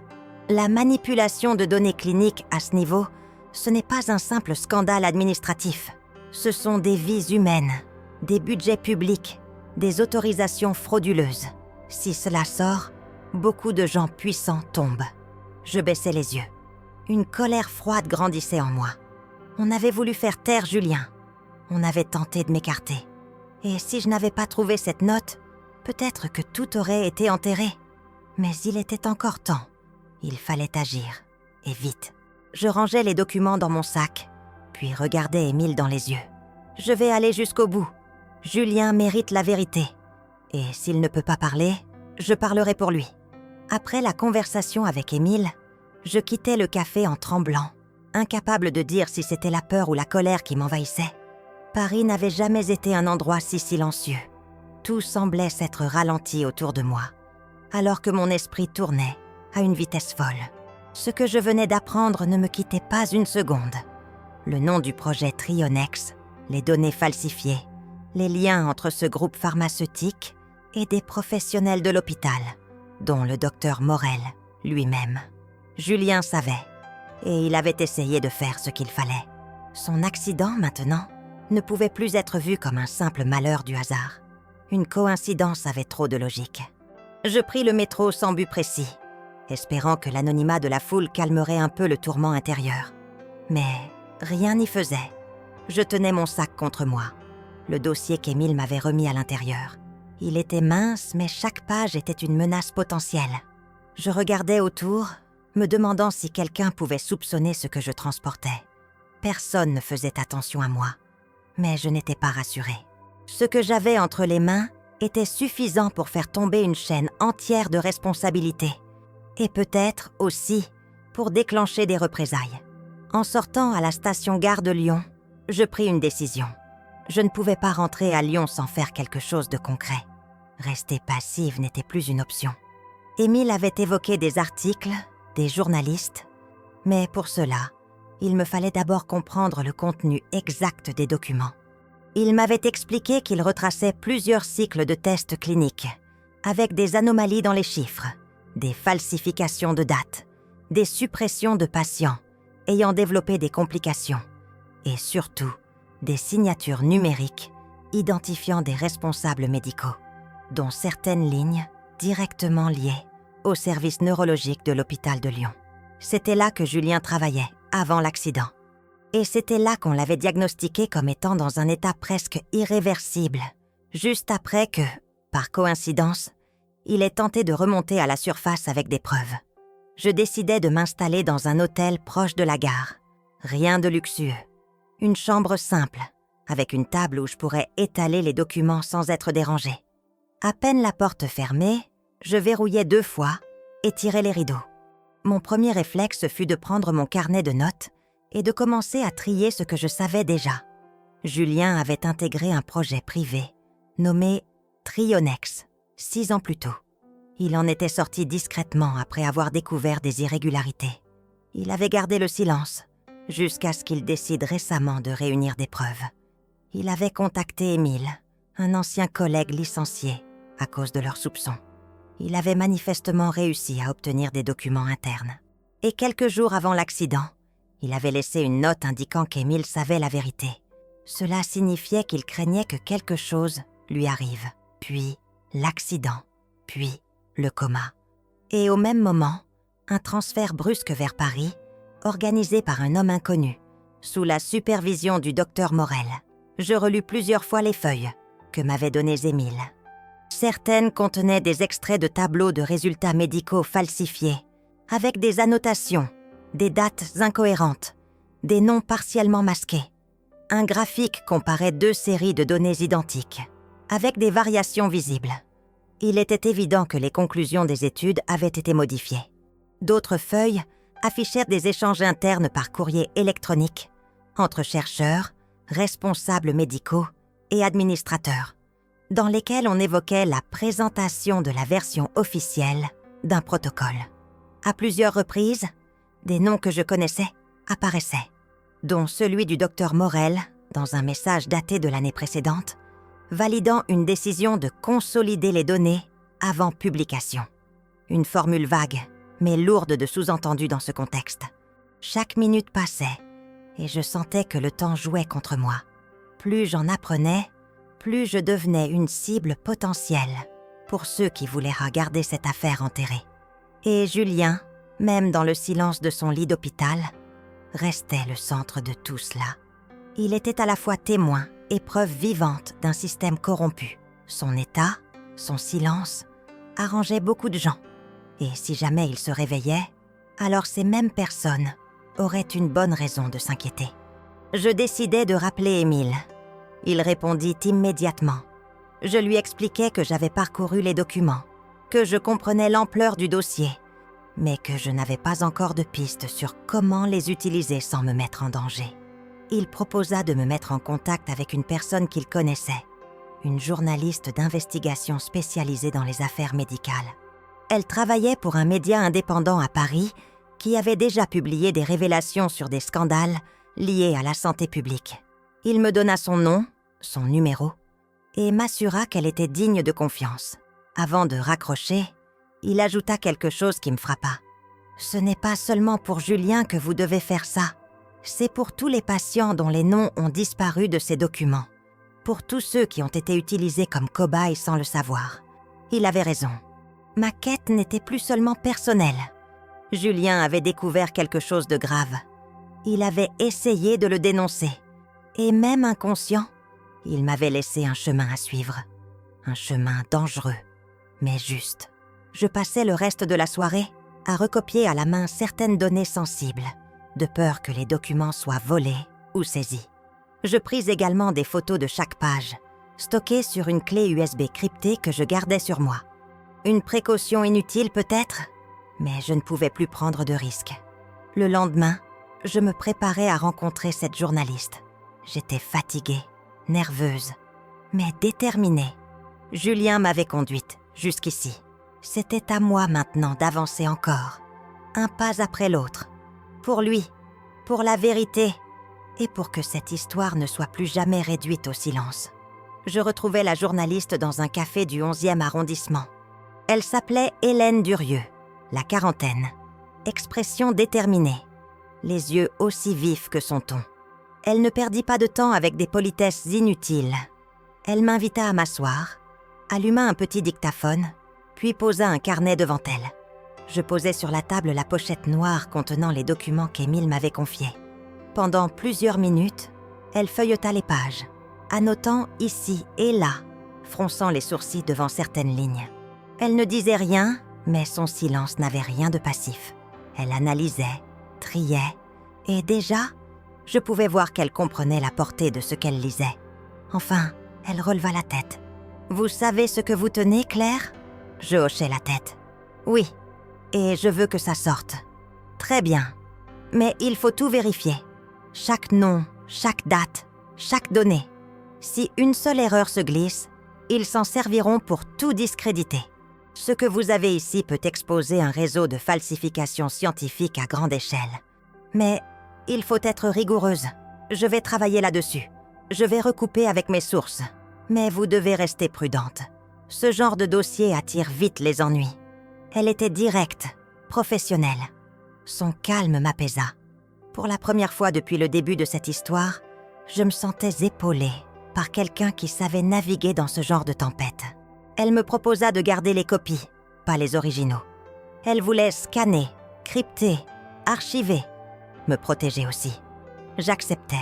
La manipulation de données cliniques à ce niveau, ce n'est pas un simple scandale administratif. Ce sont des vies humaines, des budgets publics, des autorisations frauduleuses. Si cela sort, beaucoup de gens puissants tombent. » Je baissai les yeux. Une colère froide grandissait en moi. On avait voulu faire taire Julien. On avait tenté de m'écarter. Et si je n'avais pas trouvé cette note, peut-être que tout aurait été enterré. Mais il était encore temps. Il fallait agir. Et vite. Je rangeai les documents dans mon sac, puis regardai Émile dans les yeux. Je vais aller jusqu'au bout. Julien mérite la vérité. Et s'il ne peut pas parler, je parlerai pour lui. Après la conversation avec Émile, je quittai le café en tremblant, incapable de dire si c'était la peur ou la colère qui m'envahissait. Paris n'avait jamais été un endroit si silencieux. Tout semblait s'être ralenti autour de moi, alors que mon esprit tournait à une vitesse folle. Ce que je venais d'apprendre ne me quittait pas une seconde. Le nom du projet Trionex, les données falsifiées, les liens entre ce groupe pharmaceutique et des professionnels de l'hôpital, dont le docteur Morel lui-même. Julien savait, et il avait essayé de faire ce qu'il fallait. Son accident, maintenant, ne pouvait plus être vu comme un simple malheur du hasard. Une coïncidence avait trop de logique. Je pris le métro sans but précis, espérant que l'anonymat de la foule calmerait un peu le tourment intérieur. Mais rien n'y faisait. Je tenais mon sac contre moi, le dossier qu'Émile m'avait remis à l'intérieur. Il était mince, mais chaque page était une menace potentielle. Je regardais autour, me demandant si quelqu'un pouvait soupçonner ce que je transportais. Personne ne faisait attention à moi, mais je n'étais pas rassurée. Ce que j'avais entre les mains était suffisant pour faire tomber une chaîne entière de responsabilités, et peut-être aussi pour déclencher des représailles. En sortant à la station-gare de Lyon, je pris une décision. Je ne pouvais pas rentrer à Lyon sans faire quelque chose de concret. Rester passive n'était plus une option. Émile avait évoqué des articles, des journalistes, mais pour cela, il me fallait d'abord comprendre le contenu exact des documents. Il m'avait expliqué qu'il retraçait plusieurs cycles de tests cliniques, avec des anomalies dans les chiffres, des falsifications de dates, des suppressions de patients ayant développé des complications, et surtout, des signatures numériques identifiant des responsables médicaux, dont certaines lignes directement liées au service neurologique de l'hôpital de Lyon. C'était là que Julien travaillait, avant l'accident. Et c'était là qu'on l'avait diagnostiqué comme étant dans un état presque irréversible, juste après que, par coïncidence, il ait tenté de remonter à la surface avec des preuves. Je décidai de m'installer dans un hôtel proche de la gare. Rien de luxueux. Une chambre simple, avec une table où je pourrais étaler les documents sans être dérangé. À peine la porte fermée, je verrouillai 2 fois et tirai les rideaux. Mon premier réflexe fut de prendre mon carnet de notes et de commencer à trier ce que je savais déjà. Julien avait intégré un projet privé nommé Trionex 6 ans plus tôt. Il en était sorti discrètement après avoir découvert des irrégularités. Il avait gardé le silence jusqu'à ce qu'il décide récemment de réunir des preuves. Il avait contacté Émile, un ancien collègue licencié, à cause de leurs soupçons. Il avait manifestement réussi à obtenir des documents internes. Et quelques jours avant l'accident, il avait laissé une note indiquant qu'Émile savait la vérité. Cela signifiait qu'il craignait que quelque chose lui arrive. Puis l'accident, puis le coma. Et au même moment, un transfert brusque vers Paris, organisé par un homme inconnu, sous la supervision du docteur Morel. Je relus plusieurs fois les feuilles que m'avait données Émile. Certaines contenaient des extraits de tableaux de résultats médicaux falsifiés, avec des annotations, des dates incohérentes, des noms partiellement masqués. Un graphique comparait 2 séries de données identiques, avec des variations visibles. Il était évident que les conclusions des études avaient été modifiées. D'autres feuilles affichèrent des échanges internes par courrier électronique entre chercheurs, responsables médicaux et administrateurs, dans lesquels on évoquait la présentation de la version officielle d'un protocole. À plusieurs reprises, des noms que je connaissais apparaissaient, dont celui du docteur Morel dans un message daté de l'année précédente, validant une décision de consolider les données avant publication. Une formule vague, mais lourde de sous-entendus dans ce contexte. Chaque minute passait, et je sentais que le temps jouait contre moi. Plus j'en apprenais, plus je devenais une cible potentielle pour ceux qui voulaient regarder cette affaire enterrée. Et Julien, même dans le silence de son lit d'hôpital, restait le centre de tout cela. Il était à la fois témoin et preuve vivante d'un système corrompu. Son état, son silence, arrangeaient beaucoup de gens. Et si jamais il se réveillait, alors ces mêmes personnes auraient une bonne raison de s'inquiéter. Je décidai de rappeler Émile. Il répondit immédiatement. Je lui expliquai que j'avais parcouru les documents, que je comprenais l'ampleur du dossier, mais que je n'avais pas encore de pistes sur comment les utiliser sans me mettre en danger. Il proposa de me mettre en contact avec une personne qu'il connaissait, une journaliste d'investigation spécialisée dans les affaires médicales. Elle travaillait pour un média indépendant à Paris qui avait déjà publié des révélations sur des scandales liés à la santé publique. Il me donna son nom, son numéro, et m'assura qu'elle était digne de confiance. Avant de raccrocher, il ajouta quelque chose qui me frappa. « Ce n'est pas seulement pour Julien que vous devez faire ça. C'est pour tous les patients dont les noms ont disparu de ces documents. Pour tous ceux qui ont été utilisés comme cobayes sans le savoir. » Il avait raison. Ma quête n'était plus seulement personnelle. Julien avait découvert quelque chose de grave. Il avait essayé de le dénoncer. Et même inconscient, il m'avait laissé un chemin à suivre. Un chemin dangereux, mais juste. Je passais le reste de la soirée à recopier à la main certaines données sensibles, de peur que les documents soient volés ou saisis. Je pris également des photos de chaque page, stockées sur une clé USB cryptée que je gardais sur moi. Une précaution inutile peut-être, mais je ne pouvais plus prendre de risques. Le lendemain, je me préparais à rencontrer cette journaliste. J'étais fatiguée, nerveuse, mais déterminée. Julien m'avait conduite jusqu'ici. C'était à moi maintenant d'avancer encore, un pas après l'autre. Pour lui, pour la vérité, et pour que cette histoire ne soit plus jamais réduite au silence. Je retrouvai la journaliste dans un café du 11e arrondissement. Elle s'appelait Hélène Durieux, la quarantaine. Expression déterminée, les yeux aussi vifs que son ton. Elle ne perdit pas de temps avec des politesses inutiles. Elle m'invita à m'asseoir, alluma un petit dictaphone, puis posa un carnet devant elle. Je posai sur la table la pochette noire contenant les documents qu'Émile m'avait confiés. pendant plusieurs minutes, elle feuilleta les pages, annotant ici et là, fronçant les sourcils devant certaines lignes. Elle ne disait rien, mais son silence n'avait rien de passif. Elle analysait, triait, et déjà, je pouvais voir qu'elle comprenait la portée de ce qu'elle lisait. Enfin, elle releva la tête. « Vous savez ce que vous tenez, Claire ?» Je hochai la tête. « Oui, et je veux que ça sorte. » « Très bien. Mais il faut tout vérifier. Chaque nom, chaque date, chaque donnée. Si une seule erreur se glisse, ils s'en serviront pour tout discréditer. Ce que vous avez ici peut exposer un réseau de falsification scientifique à grande échelle. Mais il faut être rigoureuse. Je vais travailler là-dessus. Je vais recouper avec mes sources. Mais vous devez rester prudente. Ce genre de dossier attire vite les ennuis. » Elle était directe, professionnelle. Son calme m'apaisa. Pour la première fois depuis le début de cette histoire, je me sentais épaulée par quelqu'un qui savait naviguer dans ce genre de tempête. Elle me proposa de garder les copies, pas les originaux. Elle voulait scanner, crypter, archiver, me protéger aussi. J'acceptais.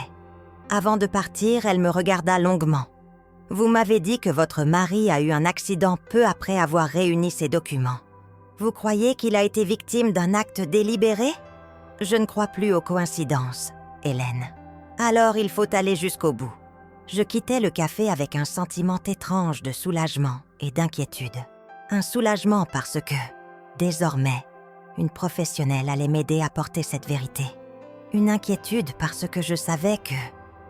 Avant de partir, elle me regarda longuement. « Vous m'avez dit que votre mari a eu un accident peu après avoir réuni ses documents. Vous croyez qu'il a été victime d'un acte délibéré ? Je ne crois plus aux coïncidences, Hélène. Alors il faut aller jusqu'au bout. » Je quittais le café avec un sentiment étrange de soulagement et d'inquiétude. Un soulagement parce que, désormais, une professionnelle allait m'aider à porter cette vérité. Une inquiétude parce que je savais que,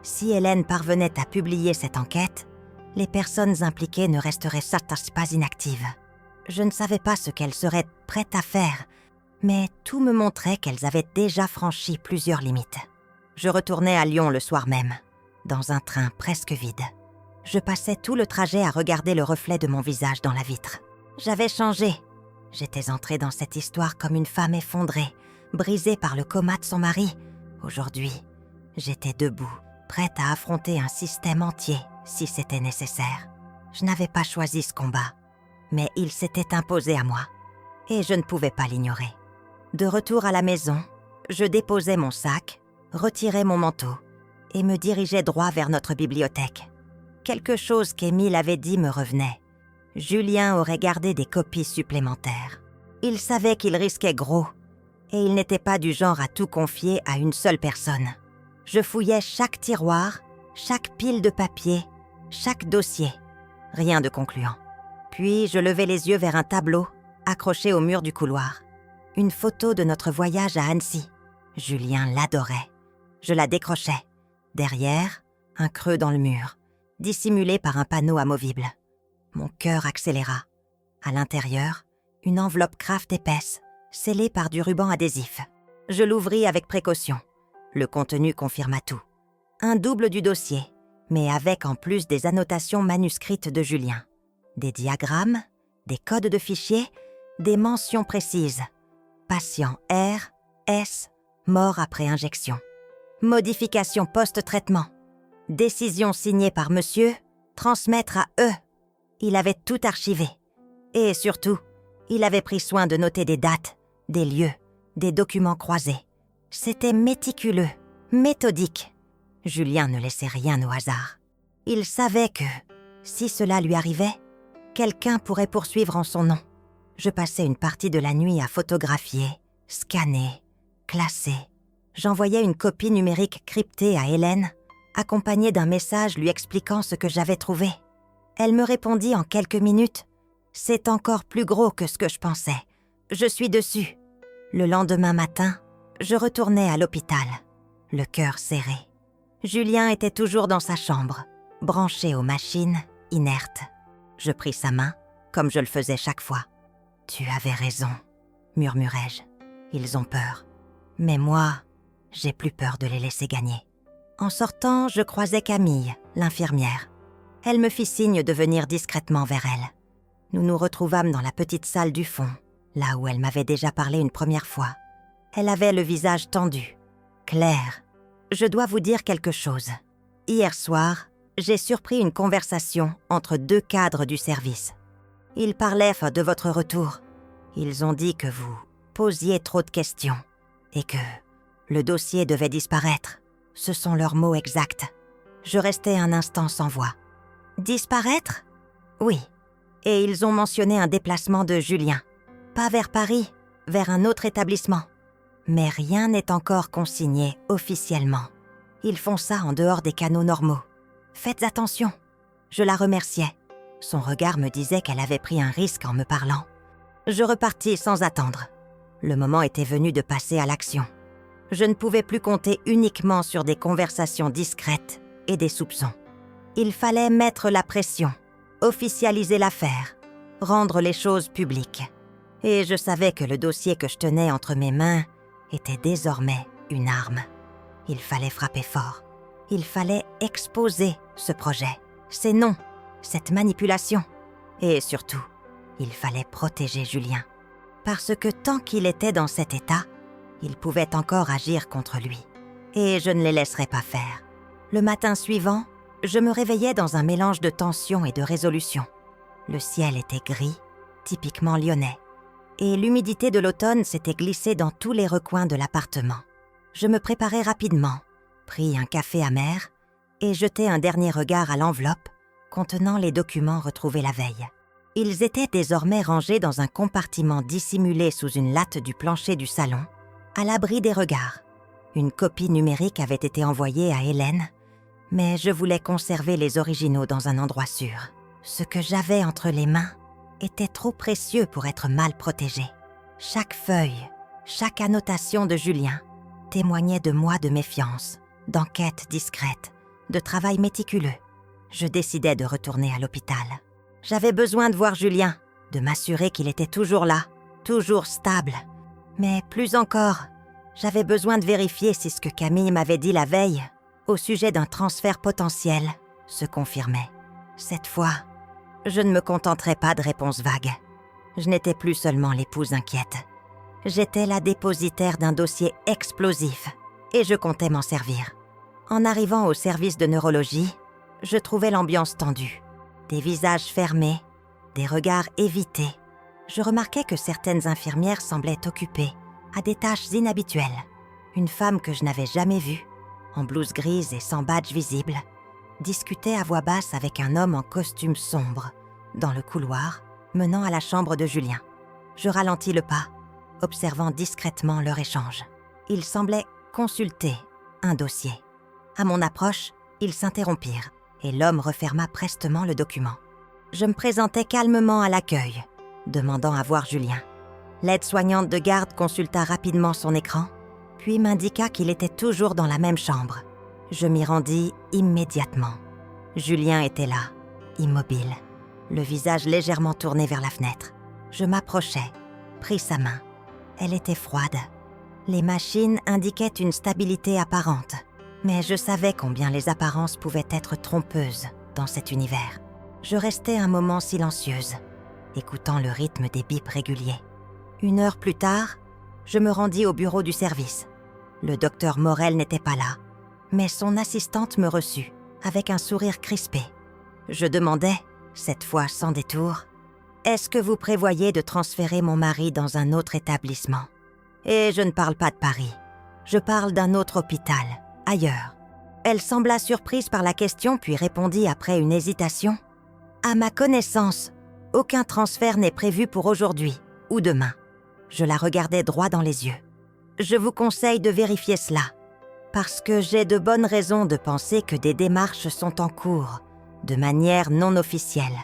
si Hélène parvenait à publier cette enquête, les personnes impliquées ne resteraient certes pas inactives. Je ne savais pas ce qu'elles seraient prêtes à faire, mais tout me montrait qu'elles avaient déjà franchi plusieurs limites. Je retournais à Lyon le soir même, dans un train presque vide. Je passais tout le trajet à regarder le reflet de mon visage dans la vitre. J'avais changé. J'étais entrée dans cette histoire comme une femme effondrée, brisée par le coma de son mari. Aujourd'hui, j'étais debout, prête à affronter un système entier si c'était nécessaire. Je n'avais pas choisi ce combat, mais il s'était imposé à moi, et je ne pouvais pas l'ignorer. De retour à la maison, je déposai mon sac, retirai mon manteau et me dirigeai droit vers notre bibliothèque. Quelque chose qu'Émile avait dit me revenait. Julien aurait gardé des copies supplémentaires. Il savait qu'il risquait gros, et il n'était pas du genre à tout confier à une seule personne. Je fouillais chaque tiroir, chaque pile de papier, chaque dossier. Rien de concluant. Puis je levai les yeux vers un tableau accroché au mur du couloir. Une photo de notre voyage à Annecy. Julien l'adorait. Je la décrochai. Derrière, un creux dans le mur, dissimulé par un panneau amovible. Mon cœur accéléra. À l'intérieur, une enveloppe Kraft épaisse, scellée par du ruban adhésif. Je l'ouvris avec précaution. Le contenu confirma tout. Un double du dossier, mais avec en plus des annotations manuscrites de Julien. Des diagrammes, des codes de fichiers, des mentions précises. Patient R, S, mort après injection. Modification post-traitement. Décision signée par monsieur, transmettre à eux. Il avait tout archivé. Et surtout, il avait pris soin de noter des dates, des lieux, des documents croisés. C'était méticuleux, méthodique. Julien ne laissait rien au hasard. Il savait que, si cela lui arrivait, quelqu'un pourrait poursuivre en son nom. Je passais une partie de la nuit à photographier, scanner, classer. J'envoyais une copie numérique cryptée à Hélène, accompagnée d'un message lui expliquant ce que j'avais trouvé. Elle me répondit en quelques minutes. « C'est encore plus gros que ce que je pensais. Je suis dessus. » Le lendemain matin, je retournais à l'hôpital, le cœur serré. Julien était toujours dans sa chambre, branché aux machines, inerte. Je pris sa main, comme je le faisais chaque fois. « Tu avais raison, » murmurai-je. « Ils ont peur. Mais moi, j'ai plus peur de les laisser gagner. » En sortant, je croisai Camille, l'infirmière. Elle me fit signe de venir discrètement vers elle. Nous nous retrouvâmes dans la petite salle du fond, là où elle m'avait déjà parlé une première fois. Elle avait le visage tendu. « Claire, je dois vous dire quelque chose. Hier soir, j'ai surpris une conversation entre deux cadres du service. Ils parlaient de votre retour. Ils ont dit que vous posiez trop de questions et que le dossier devait disparaître. Ce sont leurs mots exacts. Je restai un instant sans voix. Disparaître ? Oui. Et ils ont mentionné un déplacement de Julien. Pas vers Paris, vers un autre établissement. Mais rien n'est encore consigné officiellement. Ils font ça en dehors des canaux normaux. Faites attention. Je la remerciais. Son regard me disait qu'elle avait pris un risque en me parlant. Je repartis sans attendre. Le moment était venu de passer à l'action. Je ne pouvais plus compter uniquement sur des conversations discrètes et des soupçons. Il fallait mettre la pression, officialiser l'affaire, rendre les choses publiques. Et je savais que le dossier que je tenais entre mes mains était désormais une arme. Il fallait frapper fort. Il fallait exposer ce projet, ces noms, cette manipulation. Et surtout, il fallait protéger Julien. Parce que tant qu'il était dans cet état, il pouvait encore agir contre lui. Et je ne les laisserais pas faire. Le matin suivant, je me réveillais dans un mélange de tension et de résolution. Le ciel était gris, typiquement lyonnais. Et l'humidité de l'automne s'était glissée dans tous les recoins de l'appartement. Je me préparai rapidement, pris un café amer et jetai un dernier regard à l'enveloppe contenant les documents retrouvés la veille. Ils étaient désormais rangés dans un compartiment dissimulé sous une latte du plancher du salon, à l'abri des regards. Une copie numérique avait été envoyée à Hélène, mais je voulais conserver les originaux dans un endroit sûr. Ce que j'avais entre les mains était trop précieux pour être mal protégé. Chaque feuille, chaque annotation de Julien témoignait de mois de méfiance, d'enquête discrète, de travail méticuleux. Je décidai de retourner à l'hôpital. J'avais besoin de voir Julien, de m'assurer qu'il était toujours là, toujours stable. Mais plus encore, j'avais besoin de vérifier si ce que Camille m'avait dit la veille, au sujet d'un transfert potentiel, se confirmait. Cette fois, je ne me contenterai pas de réponses vagues. Je n'étais plus seulement l'épouse inquiète. J'étais la dépositaire d'un dossier explosif et je comptais m'en servir. En arrivant au service de neurologie, je trouvais l'ambiance tendue. Des visages fermés, des regards évités. Je remarquais que certaines infirmières semblaient occupées à des tâches inhabituelles. Une femme que je n'avais jamais vue, en blouse grise et sans badge visible, discutait à voix basse avec un homme en costume sombre, dans le couloir menant à la chambre de Julien. Je ralentis le pas, observant discrètement leur échange. Ils semblaient consulter un dossier. À mon approche, ils s'interrompirent et l'homme referma prestement le document. Je me présentai calmement à l'accueil, demandant à voir Julien. L'aide-soignante de garde consulta rapidement son écran, puis m'indiqua qu'il était toujours dans la même chambre. Je m'y rendis immédiatement. Julien était là, immobile, le visage légèrement tourné vers la fenêtre. Je m'approchai, pris sa main. Elle était froide. Les machines indiquaient une stabilité apparente, mais je savais combien les apparences pouvaient être trompeuses dans cet univers. Je restai un moment silencieuse, écoutant le rythme des bips réguliers. 1 heure plus tard, je me rendis au bureau du service. Le docteur Morel n'était pas là, mais son assistante me reçut, avec un sourire crispé. Je demandai, cette fois sans détour, « Est-ce que vous prévoyez de transférer mon mari dans un autre établissement ?» Et je ne parle pas de Paris. Je parle d'un autre hôpital, ailleurs. Elle sembla surprise par la question puis répondit après une hésitation. « À ma connaissance, aucun transfert n'est prévu pour aujourd'hui ou demain. » Je la regardais droit dans les yeux. « Je vous conseille de vérifier cela, parce que j'ai de bonnes raisons de penser que des démarches sont en cours, de manière non officielle. »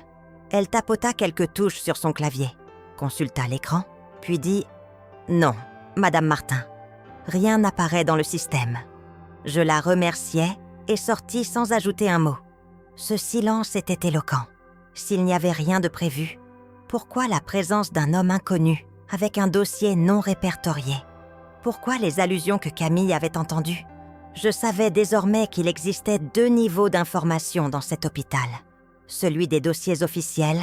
Elle tapota quelques touches sur son clavier, consulta l'écran, puis dit « Non, Madame Martin, rien n'apparaît dans le système. » Je la remerciai et sortis sans ajouter un mot. Ce silence était éloquent. S'il n'y avait rien de prévu, pourquoi la présence d'un homme inconnu avec un dossier non répertorié? Pourquoi les allusions que Camille avait entendues? Je savais désormais qu'il existait 2 niveaux d'information dans cet hôpital. Celui des dossiers officiels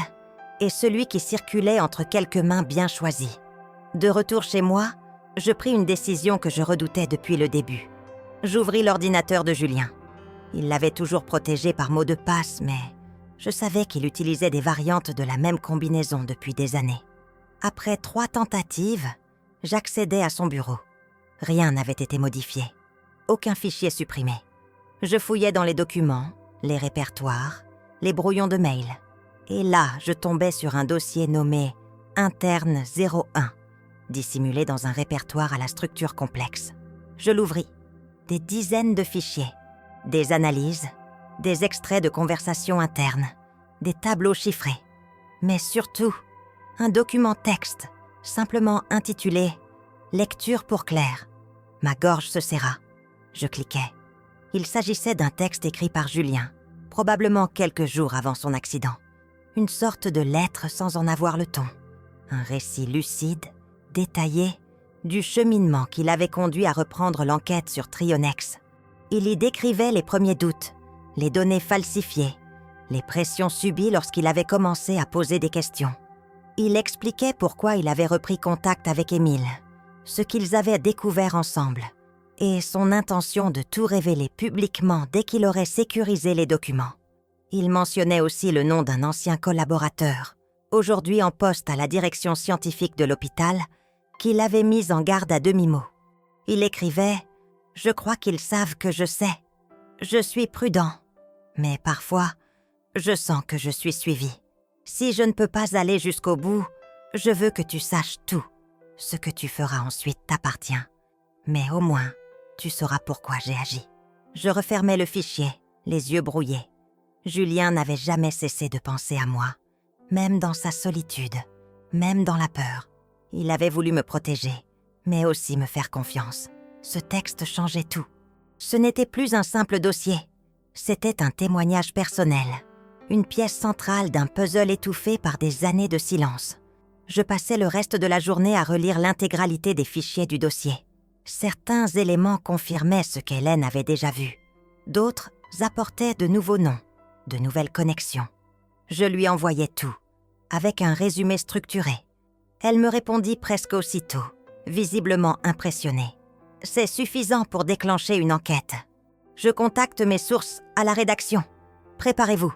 et celui qui circulait entre quelques mains bien choisies. De retour chez moi, je pris une décision que je redoutais depuis le début. J'ouvris l'ordinateur de Julien. Il l'avait toujours protégé par mot de passe, mais je savais qu'il utilisait des variantes de la même combinaison depuis des années. Après 3 tentatives, j'accédai à son bureau. Rien n'avait été modifié. aucun fichier supprimé. Je fouillais dans les documents, les répertoires, les brouillons de mails. Et là, je tombais sur un dossier nommé « Interne 01 », dissimulé dans un répertoire à la structure complexe. Je l'ouvris. Des dizaines de fichiers, des analyses, des extraits de conversations internes, des tableaux chiffrés. Mais surtout, un document texte, simplement intitulé « Lecture pour Claire ». Ma gorge se serra. Je cliquais. Il s'agissait d'un texte écrit par Julien, probablement quelques jours avant son accident. Une sorte de lettre sans en avoir le ton. Un récit lucide, détaillé, du cheminement qui l'avait conduit à reprendre l'enquête sur Trionex. Il y décrivait les premiers doutes, les données falsifiées, les pressions subies lorsqu'il avait commencé à poser des questions. Il expliquait pourquoi il avait repris contact avec Émile, ce qu'ils avaient découvert ensemble, et son intention de tout révéler publiquement dès qu'il aurait sécurisé les documents. Il mentionnait aussi le nom d'un ancien collaborateur, aujourd'hui en poste à la direction scientifique de l'hôpital, qui l'avait mis en garde à demi-mot. Il écrivait « Je crois qu'ils savent que je sais. Je suis prudent, mais parfois, je sens que je suis suivi. Si je ne peux pas aller jusqu'au bout, je veux que tu saches tout. Ce que tu feras ensuite t'appartient. Mais au moins, tu sauras pourquoi j'ai agi. » Je refermais le fichier, les yeux brouillés. Julien n'avait jamais cessé de penser à moi, même dans sa solitude, même dans la peur. Il avait voulu me protéger, mais aussi me faire confiance. Ce texte changeait tout. Ce n'était plus un simple dossier. C'était un témoignage personnel, une pièce centrale d'un puzzle étouffé par des années de silence. Je passais le reste de la journée à relire l'intégralité des fichiers du dossier. Certains éléments confirmaient ce qu'Hélène avait déjà vu. D'autres apportaient de nouveaux noms, de nouvelles connexions. Je lui envoyais tout, avec un résumé structuré. Elle me répondit presque aussitôt, visiblement impressionnée. « C'est suffisant pour déclencher une enquête. Je contacte mes sources à la rédaction. Préparez-vous.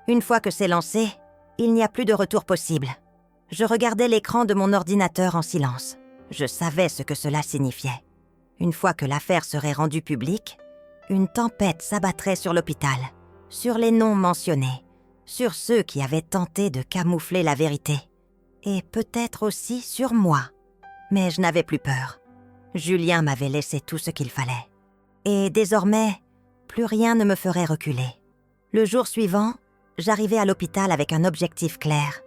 Une fois que c'est lancé, il n'y a plus de retour possible. » Je regardais l'écran de mon ordinateur en silence. Je savais ce que cela signifiait. Une fois que l'affaire serait rendue publique, une tempête s'abattrait sur l'hôpital, sur les noms mentionnés, sur ceux qui avaient tenté de camoufler la vérité. Et peut-être aussi sur moi. Mais je n'avais plus peur. Julien m'avait laissé tout ce qu'il fallait. Et désormais, plus rien ne me ferait reculer. Le jour suivant, j'arrivais à l'hôpital avec un objectif clair.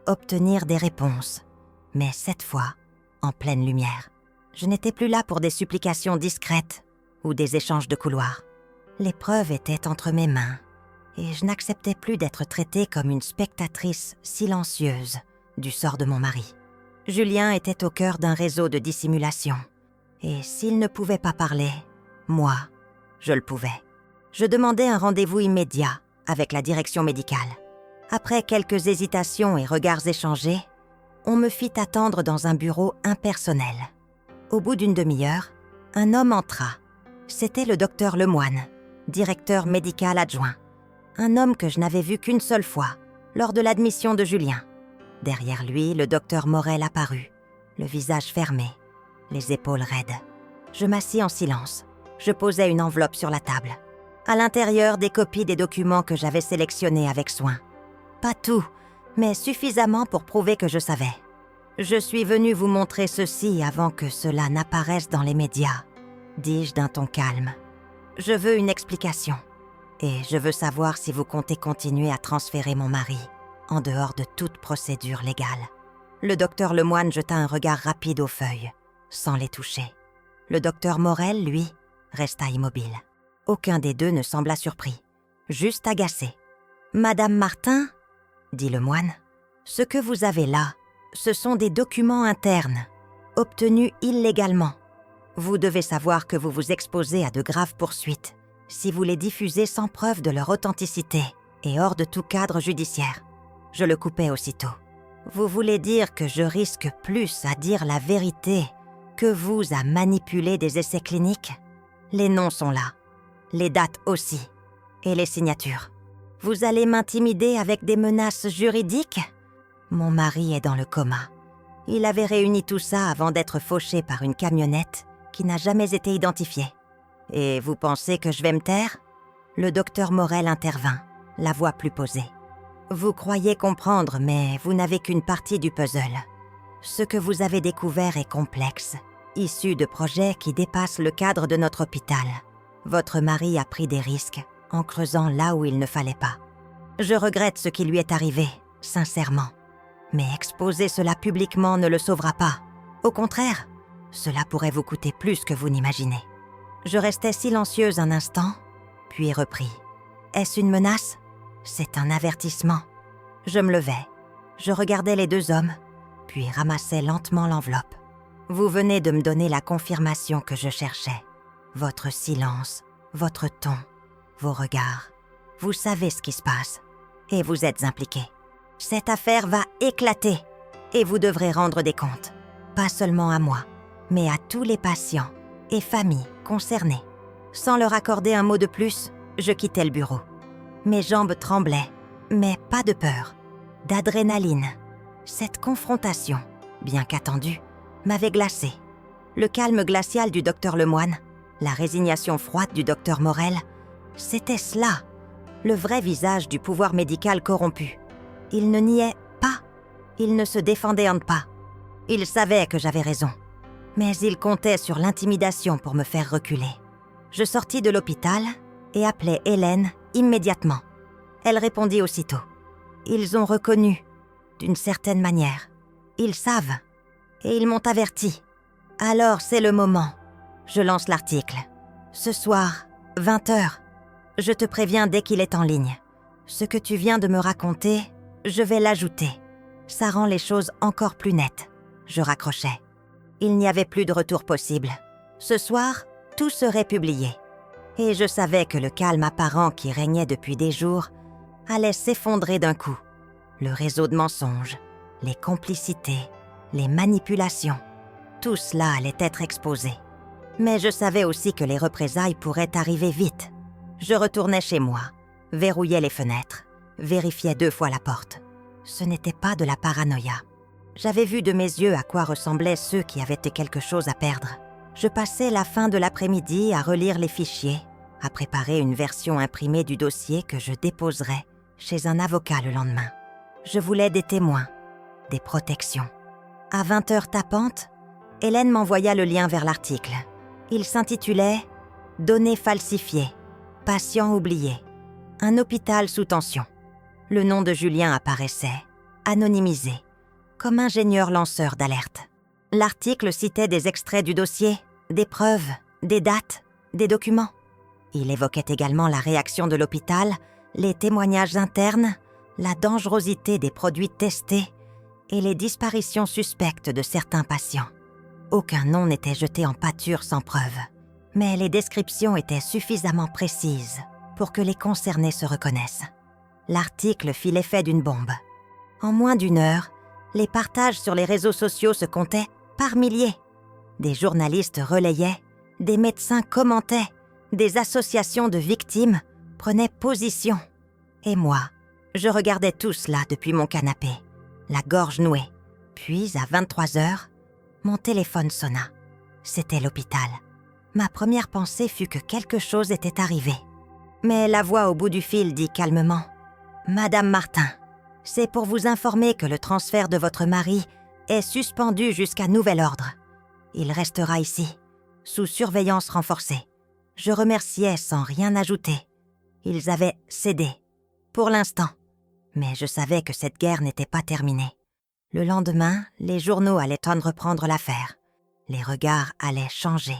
Obtenir des réponses. Mais cette fois, en pleine lumière. Je n'étais plus là pour des supplications discrètes ou des échanges de couloirs. Les preuves étaient entre mes mains. Et je n'acceptais plus d'être traitée comme une spectatrice silencieuse du sort de mon mari. Julien était au cœur d'un réseau de dissimulation. Et s'il ne pouvait pas parler, moi, je le pouvais. Je demandais un rendez-vous immédiat avec la direction médicale. Après quelques hésitations et regards échangés, on me fit attendre dans un bureau impersonnel. Au bout d'une demi-heure, un homme entra. C'était le docteur Lemoine, directeur médical adjoint. Un homme que je n'avais vu qu'une seule fois, lors de l'admission de Julien. Derrière lui, le docteur Morel apparut, le visage fermé, les épaules raides. Je m'assis en silence. Je posai une enveloppe sur la table. À l'intérieur, des copies des documents que j'avais sélectionnés avec soin. Pas tout, mais suffisamment pour prouver que je savais. Je suis venu vous montrer ceci avant que cela n'apparaisse dans les médias, dis-je d'un ton calme. Je veux une explication. Et je veux savoir si vous comptez continuer à transférer mon mari, en dehors de toute procédure légale. Le docteur Lemoine jeta un regard rapide aux feuilles, sans les toucher. Le docteur Morel, lui, resta immobile. Aucun des deux ne sembla surpris, juste agacé. « Madame Martin, » dit Lemoine, « ce que vous avez là, ce sont des documents internes, obtenus illégalement. Vous devez savoir que vous vous exposez à de graves poursuites si vous les diffusez sans preuve de leur authenticité et hors de tout cadre judiciaire. » Je le coupai aussitôt. « Vous voulez dire que je risque plus à dire la vérité que vous à manipuler des essais cliniques? Les noms sont là, les dates aussi, et les signatures. Vous allez m'intimider avec des menaces juridiques? Mon mari est dans le coma. Il avait réuni tout ça avant d'être fauché par une camionnette qui n'a jamais été identifiée. Et vous pensez que je vais me taire ? Le docteur Morel intervint, la voix plus posée. Vous croyez comprendre, mais vous n'avez qu'une partie du puzzle. Ce que vous avez découvert est complexe, issu de projets qui dépassent le cadre de notre hôpital. Votre mari a pris des risques en creusant là où il ne fallait pas. Je regrette ce qui lui est arrivé, sincèrement. Mais exposer cela publiquement ne le sauvera pas. Au contraire, cela pourrait vous coûter plus que vous n'imaginez. Je restais silencieuse un instant, puis repris. Est-ce une menace ? C'est un avertissement. Je me levai. Je regardais les deux hommes, puis ramassai lentement l'enveloppe. Vous venez de me donner la confirmation que je cherchais. Votre silence, votre ton, vos regards. Vous savez ce qui se passe, et vous êtes impliqués. Cette affaire va éclater, et vous devrez rendre des comptes. Pas seulement à moi, mais à tous les patients et familles concernées. Sans leur accorder un mot de plus, je quittai le bureau. Mes jambes tremblaient, mais pas de peur, d'adrénaline. Cette confrontation, bien qu'attendue, m'avait glacée. Le calme glacial du docteur Lemoine, la résignation froide du docteur Morel, c'était cela, le vrai visage du pouvoir médical corrompu. Il ne niait pas, il ne se défendait en pas. Il savait que j'avais raison, mais il comptait sur l'intimidation pour me faire reculer. Je sortis de l'hôpital et appelai Hélène immédiatement. Elle répondit aussitôt. Ils ont reconnu, d'une certaine manière. Ils savent, et ils m'ont averti. Alors c'est le moment. Je lance l'article. Ce soir, 20h. Je te préviens dès qu'il est en ligne. Ce que tu viens de me raconter, je vais l'ajouter. Ça rend les choses encore plus nettes. Je raccrochai. Il n'y avait plus de retour possible. Ce soir, tout serait publié. Et je savais que le calme apparent qui régnait depuis des jours allait s'effondrer d'un coup. Le réseau de mensonges, les complicités, les manipulations, tout cela allait être exposé. Mais je savais aussi que les représailles pourraient arriver vite. Je retournais chez moi, verrouillais les fenêtres, vérifiais 2 fois la porte. Ce n'était pas de la paranoïa. J'avais vu de mes yeux à quoi ressemblaient ceux qui avaient quelque chose à perdre. Je passais la fin de l'après-midi à relire les fichiers, à préparer une version imprimée du dossier que je déposerais chez un avocat le lendemain. Je voulais des témoins, des protections. À 20h tapantes, Hélène m'envoya le lien vers l'article. Il s'intitulait « Données falsifiées, patients oubliés, un hôpital sous tension ». Le nom de Julien apparaissait, anonymisé, comme ingénieur lanceur d'alerte. L'article citait des extraits du dossier, des preuves, des dates, des documents. Il évoquait également la réaction de l'hôpital, les témoignages internes, la dangerosité des produits testés et les disparitions suspectes de certains patients. Aucun nom n'était jeté en pâture sans preuve, mais les descriptions étaient suffisamment précises pour que les concernés se reconnaissent. L'article fit l'effet d'une bombe. En moins d'1 heure, les partages sur les réseaux sociaux se comptaient par milliers. Des journalistes relayaient, des médecins commentaient, des associations de victimes prenaient position. Et moi, je regardais tout cela depuis mon canapé, la gorge nouée. Puis, à 23h, mon téléphone sonna. C'était l'hôpital. Ma première pensée fut que quelque chose était arrivé. Mais la voix au bout du fil dit calmement « Madame Martin, c'est pour vous informer que le transfert de votre mari est suspendu jusqu'à nouvel ordre. Il restera ici, sous surveillance renforcée. Je remerciais sans rien ajouter. Ils avaient cédé, pour l'instant. Mais je savais que cette guerre n'était pas terminée. Le lendemain, les journaux allaient reprendre l'affaire. Les regards allaient changer.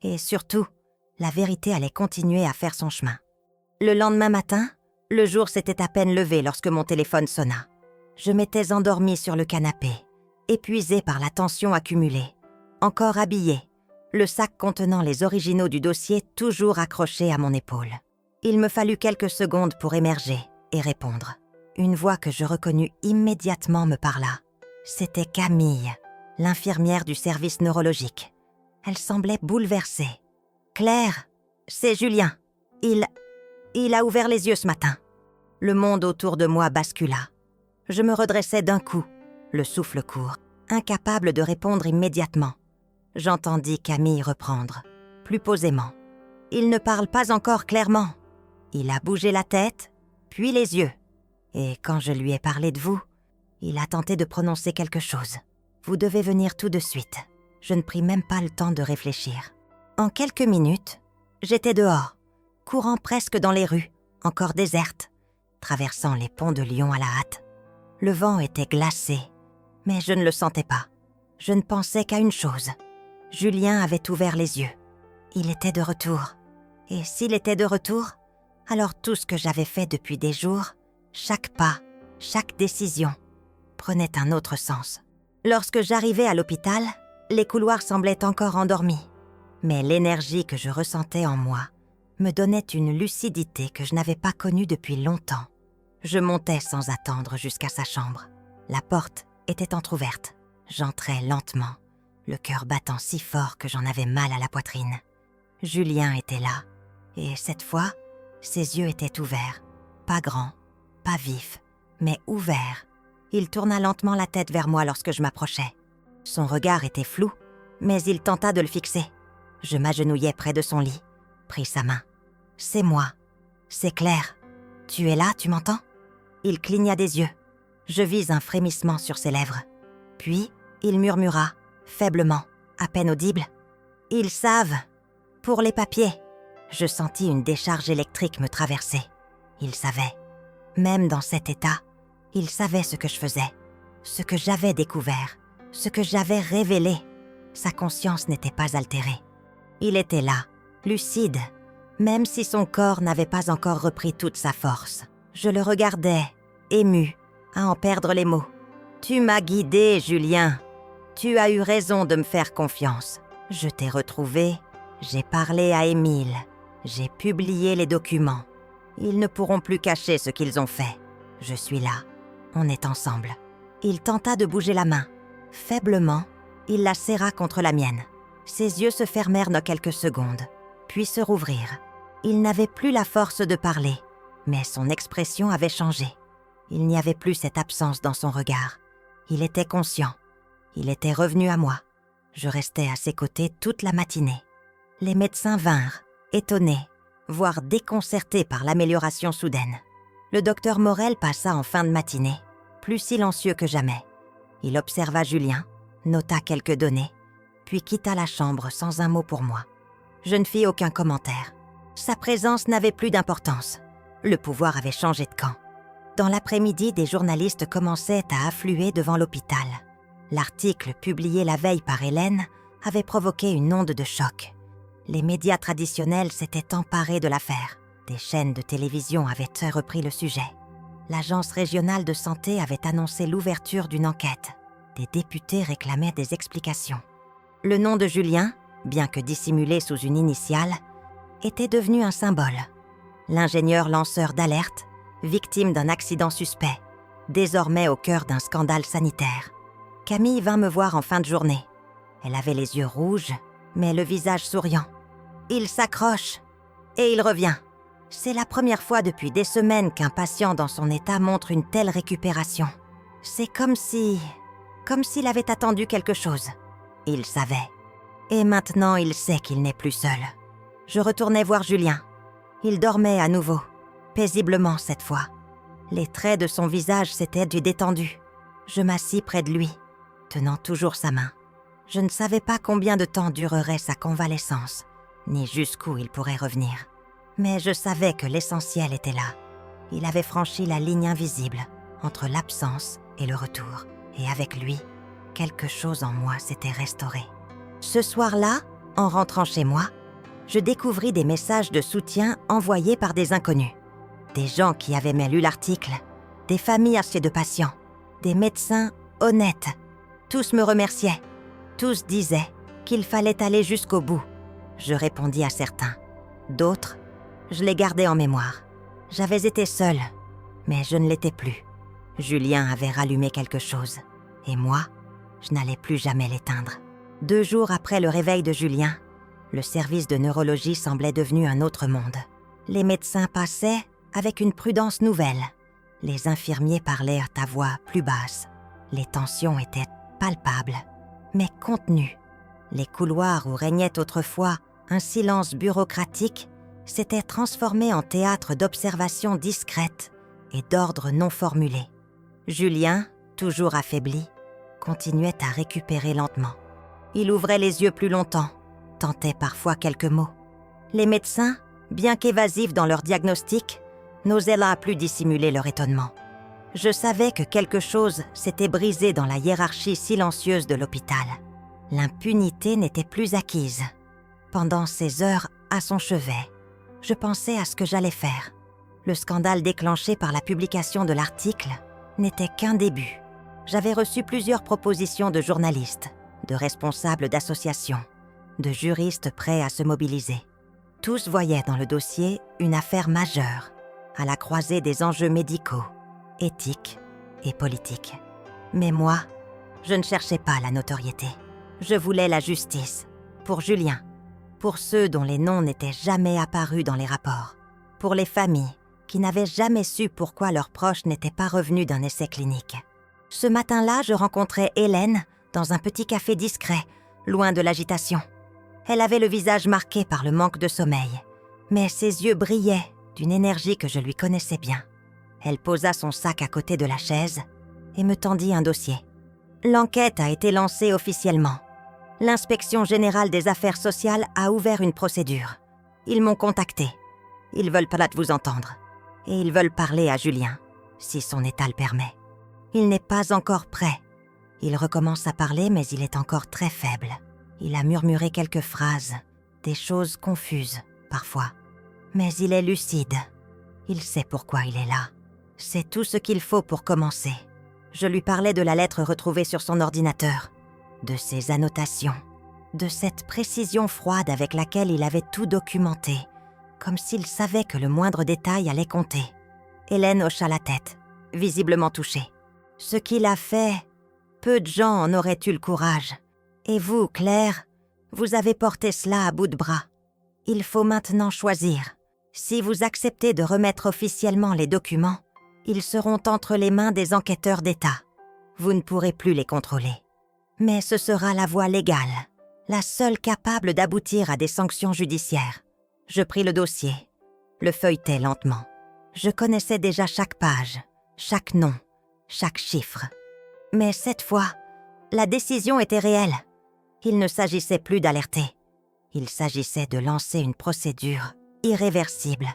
Et surtout, la vérité allait continuer à faire son chemin. Le lendemain matin, le jour s'était à peine levé lorsque mon téléphone sonna. Je m'étais endormie sur le canapé, épuisée par la tension accumulée. Encore habillée, le sac contenant les originaux du dossier toujours accroché à mon épaule. Il me fallut quelques secondes pour émerger et répondre. Une voix que je reconnus immédiatement me parla. C'était Camille, l'infirmière du service neurologique. Elle semblait bouleversée. « Claire, c'est Julien. Il a ouvert les yeux ce matin. » Le monde autour de moi bascula. Je me redressai d'un coup, le souffle court, incapable de répondre immédiatement. J'entendis Camille reprendre, plus posément. « Il ne parle pas encore clairement. Il a bougé la tête, puis les yeux. Et quand je lui ai parlé de vous, il a tenté de prononcer quelque chose. Vous devez venir tout de suite. Je ne pris même pas le temps de réfléchir. En quelques minutes, j'étais dehors, courant presque dans les rues, encore désertes, traversant les ponts de Lyon à la hâte. Le vent était glacé, mais je ne le sentais pas. Je ne pensais qu'à une chose. Julien avait ouvert les yeux. Il était de retour. Et s'il était de retour, alors tout ce que j'avais fait depuis des jours, chaque pas, chaque décision, prenait un autre sens. Lorsque j'arrivais à l'hôpital, les couloirs semblaient encore endormis. Mais l'énergie que je ressentais en moi me donnait une lucidité que je n'avais pas connue depuis longtemps. Je montais sans attendre jusqu'à sa chambre. La porte était entr'ouverte. J'entrais lentement, le cœur battant si fort que j'en avais mal à la poitrine. Julien était là, et cette fois, ses yeux étaient ouverts. Pas grands, pas vifs, mais ouverts. Il tourna lentement la tête vers moi lorsque je m'approchais. Son regard était flou, mais il tenta de le fixer. Je m'agenouillai près de son lit, pris sa main. « C'est moi. C'est Claire. Tu es là, tu m'entends ?» Il cligna des yeux. Je vis un frémissement sur ses lèvres. Puis, il murmura, faiblement, à peine audible. « Ils savent. Pour les papiers. » Je sentis une décharge électrique me traverser. Il savait. Même dans cet état, il savait ce que je faisais, ce que j'avais découvert, ce que j'avais révélé. Sa conscience n'était pas altérée. Il était là, lucide, même si son corps n'avait pas encore repris toute sa force. Je le regardais, ému, à en perdre les mots. « Tu m'as guidé, Julien. Tu as eu raison de me faire confiance. Je t'ai retrouvé, j'ai parlé à Émile, j'ai publié les documents. Ils ne pourront plus cacher ce qu'ils ont fait. Je suis là, on est ensemble. » Il tenta de bouger la main. Faiblement, il la serra contre la mienne. Ses yeux se fermèrent dans quelques secondes, puis se rouvrirent. Il n'avait plus la force de parler, mais son expression avait changé. Il n'y avait plus cette absence dans son regard. Il était conscient. Il était revenu à moi. Je restais à ses côtés toute la matinée. Les médecins vinrent, étonnés, voire déconcertés par l'amélioration soudaine. Le docteur Morel passa en fin de matinée, plus silencieux que jamais. Il observa Julien, nota quelques données, puis quitta la chambre sans un mot pour moi. Je ne fis aucun commentaire. Sa présence n'avait plus d'importance. Le pouvoir avait changé de camp. Dans l'après-midi, des journalistes commençaient à affluer devant l'hôpital. L'article publié la veille par Hélène avait provoqué une onde de choc. Les médias traditionnels s'étaient emparés de l'affaire. Des chaînes de télévision avaient repris le sujet. L'agence régionale de santé avait annoncé l'ouverture d'une enquête. Des députés réclamaient des explications. Le nom de Julien, bien que dissimulé sous une initiale, était devenu un symbole. L'ingénieur lanceur d'alerte, victime d'un accident suspect, désormais au cœur d'un scandale sanitaire. Camille vint me voir en fin de journée. Elle avait les yeux rouges, mais le visage souriant. Il s'accroche et il revient. C'est la première fois depuis des semaines qu'un patient dans son état montre une telle récupération. C'est comme s'il avait attendu quelque chose. Il savait. Et maintenant, il sait qu'il n'est plus seul. Je retournai voir Julien. Il dormait à nouveau, paisiblement cette fois. Les traits de son visage s'étaient détendus. Je m'assis près de lui, tenant toujours sa main. Je ne savais pas combien de temps durerait sa convalescence, ni jusqu'où il pourrait revenir. Mais je savais que l'essentiel était là. Il avait franchi la ligne invisible entre l'absence et le retour. Et avec lui, quelque chose en moi s'était restauré. Ce soir-là, en rentrant chez moi, je découvris des messages de soutien envoyés par des inconnus. Des gens qui avaient même lu l'article, des familles assez de patients, des médecins honnêtes. Tous me remerciaient. Tous disaient qu'il fallait aller jusqu'au bout. Je répondis à certains. D'autres, je les gardais en mémoire. J'avais été seule, mais je ne l'étais plus. Julien avait rallumé quelque chose, et moi, je n'allais plus jamais l'éteindre. 2 jours après le réveil de Julien, le service de neurologie semblait devenu un autre monde. Les médecins passaient avec une prudence nouvelle. Les infirmiers parlaient à voix plus basse. Les tensions étaient palpables, mais contenues. Les couloirs où régnait autrefois un silence bureaucratique s'était transformé en théâtre d'observations discrètes et d'ordres non formulés. Julien, toujours affaibli, continuait à récupérer lentement. Il ouvrait les yeux plus longtemps, tentait parfois quelques mots. Les médecins, bien qu'évasifs dans leur diagnostic, n'osaient là plus dissimuler leur étonnement. Je savais que quelque chose s'était brisé dans la hiérarchie silencieuse de l'hôpital. L'impunité n'était plus acquise. Pendant ces heures à son chevet, je pensais à ce que j'allais faire. Le scandale déclenché par la publication de l'article n'était qu'un début. J'avais reçu plusieurs propositions de journalistes, de responsables d'associations, de juristes prêts à se mobiliser. Tous voyaient dans le dossier une affaire majeure, à la croisée des enjeux médicaux, éthiques et politiques. Mais moi, je ne cherchais pas la notoriété. Je voulais la justice, pour Julien, pour ceux dont les noms n'étaient jamais apparus dans les rapports, pour les familles qui n'avaient jamais su pourquoi leurs proches n'étaient pas revenus d'un essai clinique. Ce matin-là, je rencontrais Hélène dans un petit café discret, loin de l'agitation. Elle avait le visage marqué par le manque de sommeil, mais ses yeux brillaient d'une énergie que je lui connaissais bien. Elle posa son sac à côté de la chaise et me tendit un dossier. L'enquête a été lancée officiellement. L'Inspection générale des affaires sociales a ouvert une procédure. Ils m'ont contacté. Ils veulent peut-être vous entendre. Et ils veulent parler à Julien, si son état le permet. Il n'est pas encore prêt. Il recommence à parler, mais il est encore très faible. Il a murmuré quelques phrases, des choses confuses, parfois. Mais il est lucide. Il sait pourquoi il est là. C'est tout ce qu'il faut pour commencer. Je lui parlais de la lettre retrouvée sur son ordinateur, de ses annotations, de cette précision froide avec laquelle il avait tout documenté, comme s'il savait que le moindre détail allait compter. Hélène hocha la tête, visiblement touchée. Ce qu'il a fait, peu de gens en auraient eu le courage. Et vous, Claire, vous avez porté cela à bout de bras. Il faut maintenant choisir. Si vous acceptez de remettre officiellement les documents, ils seront entre les mains des enquêteurs d'État. Vous ne pourrez plus les contrôler. Mais ce sera la voie légale, la seule capable d'aboutir à des sanctions judiciaires. Je pris le dossier, le feuilletai lentement. Je connaissais déjà chaque page, chaque nom, chaque chiffre. Mais cette fois, la décision était réelle. Il ne s'agissait plus d'alerter. Il s'agissait de lancer une procédure irréversible.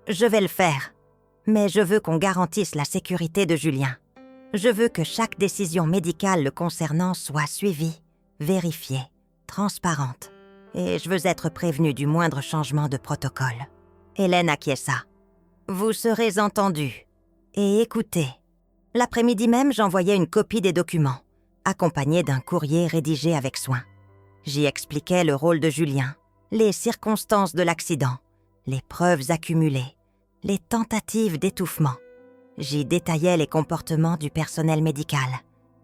Je vais le faire, mais je veux qu'on garantisse la sécurité de Julien. Je veux que chaque décision médicale le concernant soit suivie, vérifiée, transparente. Et je veux être prévenue du moindre changement de protocole. Hélène acquiesça. Vous serez entendu et écouté. L'après-midi même, j'envoyai une copie des documents, accompagnée d'un courrier rédigé avec soin. J'y expliquais le rôle de Julien, les circonstances de l'accident, les preuves accumulées, les tentatives d'étouffement. J'y détaillais les comportements du personnel médical,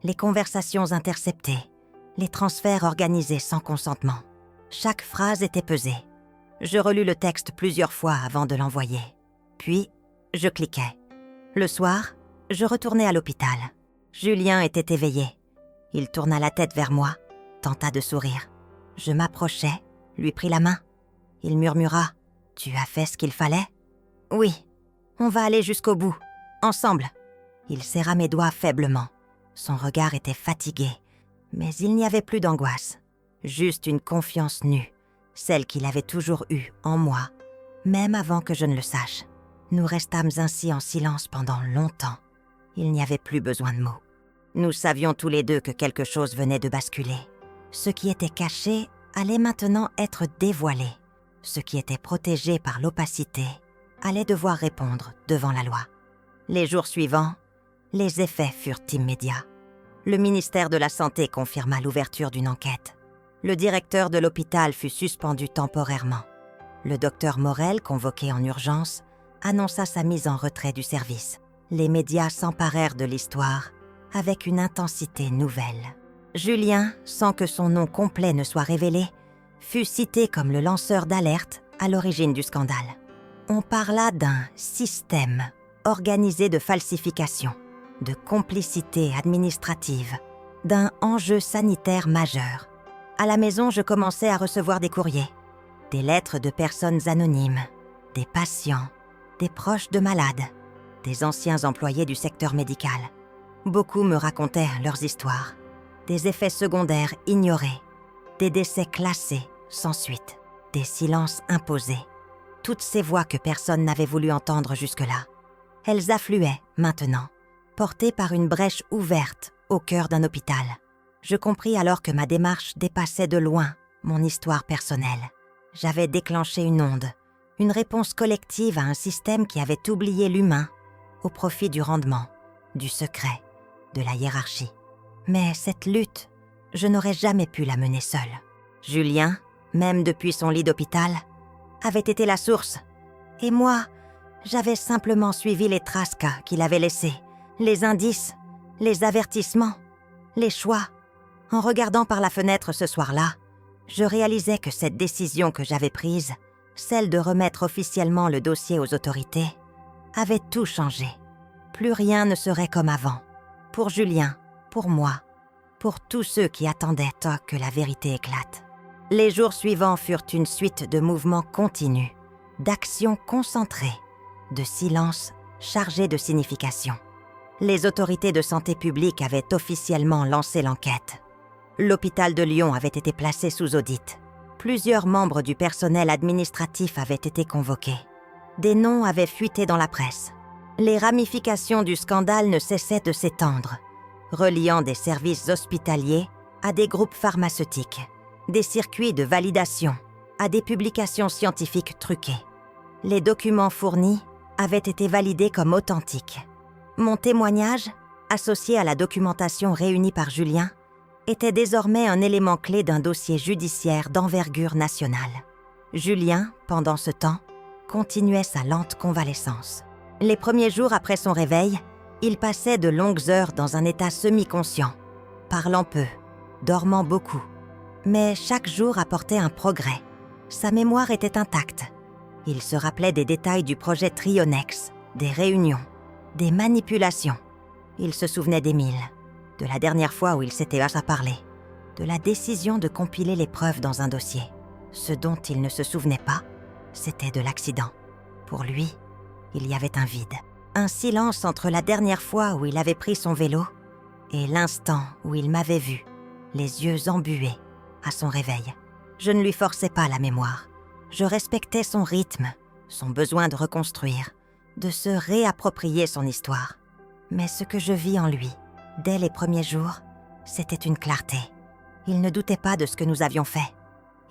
les conversations interceptées, les transferts organisés sans consentement. Chaque phrase était pesée. Je relus le texte plusieurs fois avant de l'envoyer. Puis, je cliquais. Le soir, je retournai à l'hôpital. Julien était éveillé. Il tourna la tête vers moi, tenta de sourire. Je m'approchai, lui pris la main. Il murmura « Tu as fait ce qu'il fallait ?»« Oui, on va aller jusqu'au bout, ensemble. » Il serra mes doigts faiblement. Son regard était fatigué, mais il n'y avait plus d'angoisse. Juste une confiance nue, celle qu'il avait toujours eue en moi, même avant que je ne le sache. Nous restâmes ainsi en silence pendant longtemps. Il n'y avait plus besoin de mots. Nous savions tous les deux que quelque chose venait de basculer. Ce qui était caché allait maintenant être dévoilé. Ce qui était protégé par l'opacité allait devoir répondre devant la loi. Les jours suivants, les effets furent immédiats. Le ministère de la Santé confirma l'ouverture d'une enquête. Le directeur de l'hôpital fut suspendu temporairement. Le docteur Morel, convoqué en urgence, annonça sa mise en retrait du service. Les médias s'emparèrent de l'histoire avec une intensité nouvelle. Julien, sans que son nom complet ne soit révélé, fut cité comme le lanceur d'alerte à l'origine du scandale. On parla d'un système organisé de falsification, de complicité administrative, d'un enjeu sanitaire majeur. À la maison, je commençais à recevoir des courriers, des lettres de personnes anonymes, des patients, des proches de malades, des anciens employés du secteur médical. Beaucoup me racontaient leurs histoires, des effets secondaires ignorés, des décès classés sans suite, des silences imposés. Toutes ces voix que personne n'avait voulu entendre jusque-là. Elles affluaient maintenant, portées par une brèche ouverte au cœur d'un hôpital. Je compris alors que ma démarche dépassait de loin mon histoire personnelle. J'avais déclenché une onde, une réponse collective à un système qui avait oublié l'humain au profit du rendement, du secret, de la hiérarchie. Mais cette lutte, je n'aurais jamais pu la mener seule. Julien, même depuis son lit d'hôpital, avait été la source. Et moi, j'avais simplement suivi les traces qu'il avait laissées, les indices, les avertissements, les choix. En regardant par la fenêtre ce soir-là, je réalisais que cette décision que j'avais prise, celle de remettre officiellement le dossier aux autorités, avait tout changé. Plus rien ne serait comme avant. Pour Julien, pour moi, pour tous ceux qui attendaient que la vérité éclate. Les jours suivants furent une suite de mouvements continus, d'actions concentrées, de silences chargés de signification. Les autorités de santé publique avaient officiellement lancé l'enquête. L'hôpital de Lyon avait été placé sous audit. Plusieurs membres du personnel administratif avaient été convoqués. Des noms avaient fuité dans la presse. Les ramifications du scandale ne cessaient de s'étendre, reliant des services hospitaliers à des groupes pharmaceutiques, des circuits de validation à des publications scientifiques truquées. Les documents fournis avaient été validés comme authentiques. Mon témoignage, associé à la documentation réunie par Julien, était désormais un élément clé d'un dossier judiciaire d'envergure nationale. Julien, pendant ce temps, continuait sa lente convalescence. Les premiers jours après son réveil, il passait de longues heures dans un état semi-conscient, parlant peu, dormant beaucoup. Mais chaque jour apportait un progrès. Sa mémoire était intacte. Il se rappelait des détails du projet Trionex, des réunions, des manipulations. Il se souvenait d'Émile, de la dernière fois où il s'était à parler, de la décision de compiler les preuves dans un dossier. Ce dont il ne se souvenait pas, c'était de l'accident. Pour lui, il y avait un vide, un silence entre la dernière fois où il avait pris son vélo et l'instant où il m'avait vu, les yeux embués, à son réveil. Je ne lui forçais pas la mémoire. Je respectais son rythme, son besoin de reconstruire, de se réapproprier son histoire. Mais ce que je vis en lui, dès les premiers jours, c'était une clarté. Il ne doutait pas de ce que nous avions fait.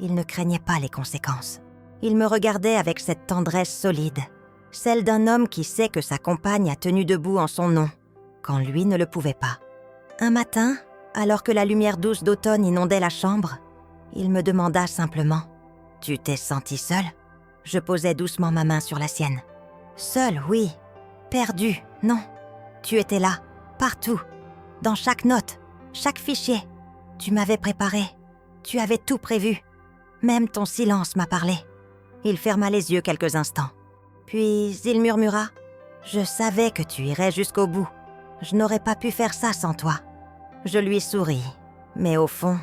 Il ne craignait pas les conséquences. Il me regardait avec cette tendresse solide, celle d'un homme qui sait que sa compagne a tenu debout en son nom, quand lui ne le pouvait pas. Un matin, alors que la lumière douce d'automne inondait la chambre, il me demanda simplement « Tu t'es sentie seule ?» Je posai doucement ma main sur la sienne. « Seule, oui. Perdue, non. Tu étais là, partout, dans chaque note, chaque fichier. Tu m'avais préparé. Tu avais tout prévu. Même ton silence m'a parlé. » Il ferma les yeux quelques instants. Puis il murmura « Je savais que tu irais jusqu'au bout. Je n'aurais pas pu faire ça sans toi. » Je lui souris, mais au fond,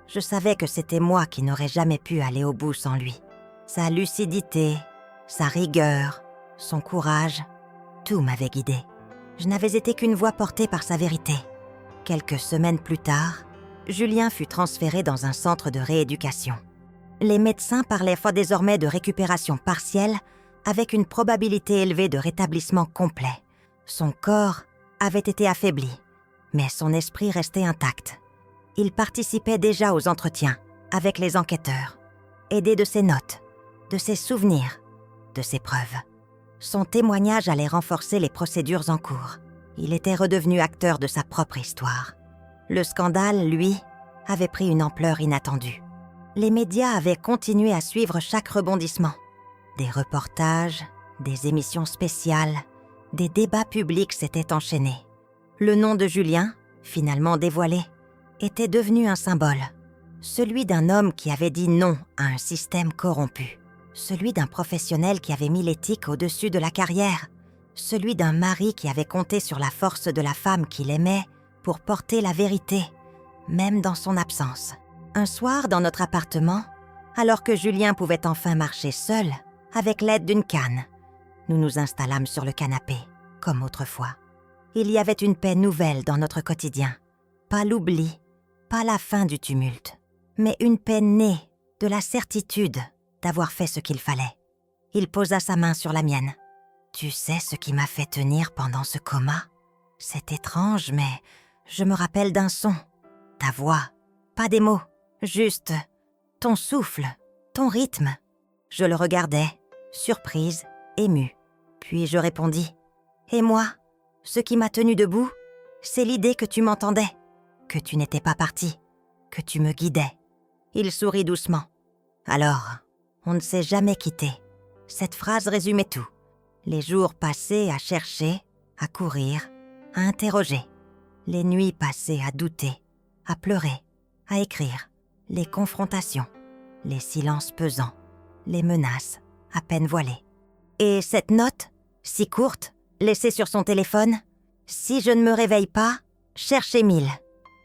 je savais que c'était moi qui n'aurais jamais pu aller au bout sans lui. Sa lucidité, sa rigueur, son courage, tout m'avait guidée. Je n'avais été qu'une voix portée par sa vérité. Quelques semaines plus tard, Julien fut transféré dans un centre de rééducation. Les médecins parlaient désormais de récupération partielle avec une probabilité élevée de rétablissement complet. Son corps avait été affaibli, mais son esprit restait intact. Il participait déjà aux entretiens avec les enquêteurs, aidé de ses notes, de ses souvenirs, de ses preuves. Son témoignage allait renforcer les procédures en cours. Il était redevenu acteur de sa propre histoire. Le scandale, lui, avait pris une ampleur inattendue. Les médias avaient continué à suivre chaque rebondissement. Des reportages, des émissions spéciales, des débats publics s'étaient enchaînés. Le nom de Julien, finalement dévoilé, était devenu un symbole. Celui d'un homme qui avait dit non à un système corrompu. Celui d'un professionnel qui avait mis l'éthique au-dessus de la carrière. Celui d'un mari qui avait compté sur la force de la femme qu'il aimait pour porter la vérité, même dans son absence. Un soir, dans notre appartement, alors que Julien pouvait enfin marcher seul, avec l'aide d'une canne. Nous nous installâmes sur le canapé, comme autrefois. Il y avait une paix nouvelle dans notre quotidien. Pas l'oubli, pas la fin du tumulte, mais une paix née de la certitude d'avoir fait ce qu'il fallait. Il posa sa main sur la mienne. « Tu sais ce qui m'a fait tenir pendant ce coma ? C'est étrange, mais je me rappelle d'un son. Ta voix, pas des mots, juste ton souffle, ton rythme. » Je le regardais, surprise, émue. Puis je répondis « Et moi, ce qui m'a tenu debout, c'est l'idée que tu m'entendais, que tu n'étais pas parti, que tu me guidais. » Il sourit doucement. « Alors, on ne s'est jamais quitté. » Cette phrase résumait tout. Les jours passés à chercher, à courir, à interroger. Les nuits passées à douter, à pleurer, à écrire. Les confrontations, les silences pesants, les menaces à peine voilées. Et cette note, si courte, laissée sur son téléphone, « Si je ne me réveille pas, cherche Émile.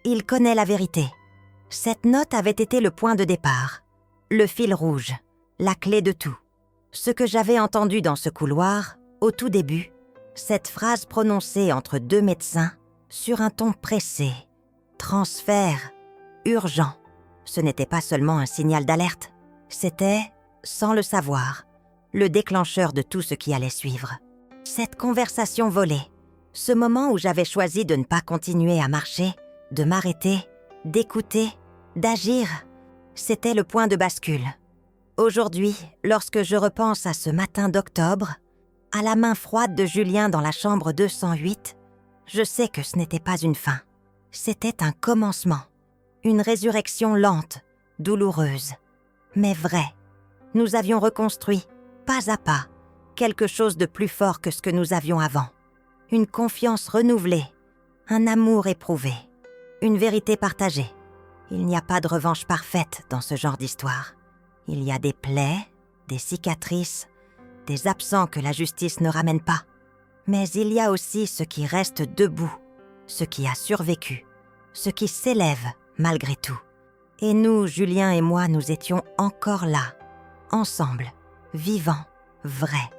Il connaît la vérité. » Cette note avait été le point de départ, le fil rouge, la clé de tout. Ce que j'avais entendu dans ce couloir, au tout début, cette phrase prononcée entre deux médecins, sur un ton pressé, transfert, urgent. Ce n'était pas seulement un signal d'alerte, c'était, sans le savoir, le déclencheur de tout ce qui allait suivre. Cette conversation volée, ce moment où j'avais choisi de ne pas continuer à marcher, de m'arrêter, d'écouter, d'agir, c'était le point de bascule. Aujourd'hui, lorsque je repense à ce matin d'octobre, à la main froide de Julien dans la chambre 208, je sais que ce n'était pas une fin. C'était un commencement, une résurrection lente, douloureuse, mais vraie. Nous avions reconstruit, pas à pas, quelque chose de plus fort que ce que nous avions avant. Une confiance renouvelée, un amour éprouvé, une vérité partagée. Il n'y a pas de revanche parfaite dans ce genre d'histoire. Il y a des plaies, des cicatrices, des absents que la justice ne ramène pas. Mais il y a aussi ce qui reste debout, ce qui a survécu, ce qui s'élève malgré tout. Et nous, Julien et moi, nous étions encore là, ensemble, vivants, vrais.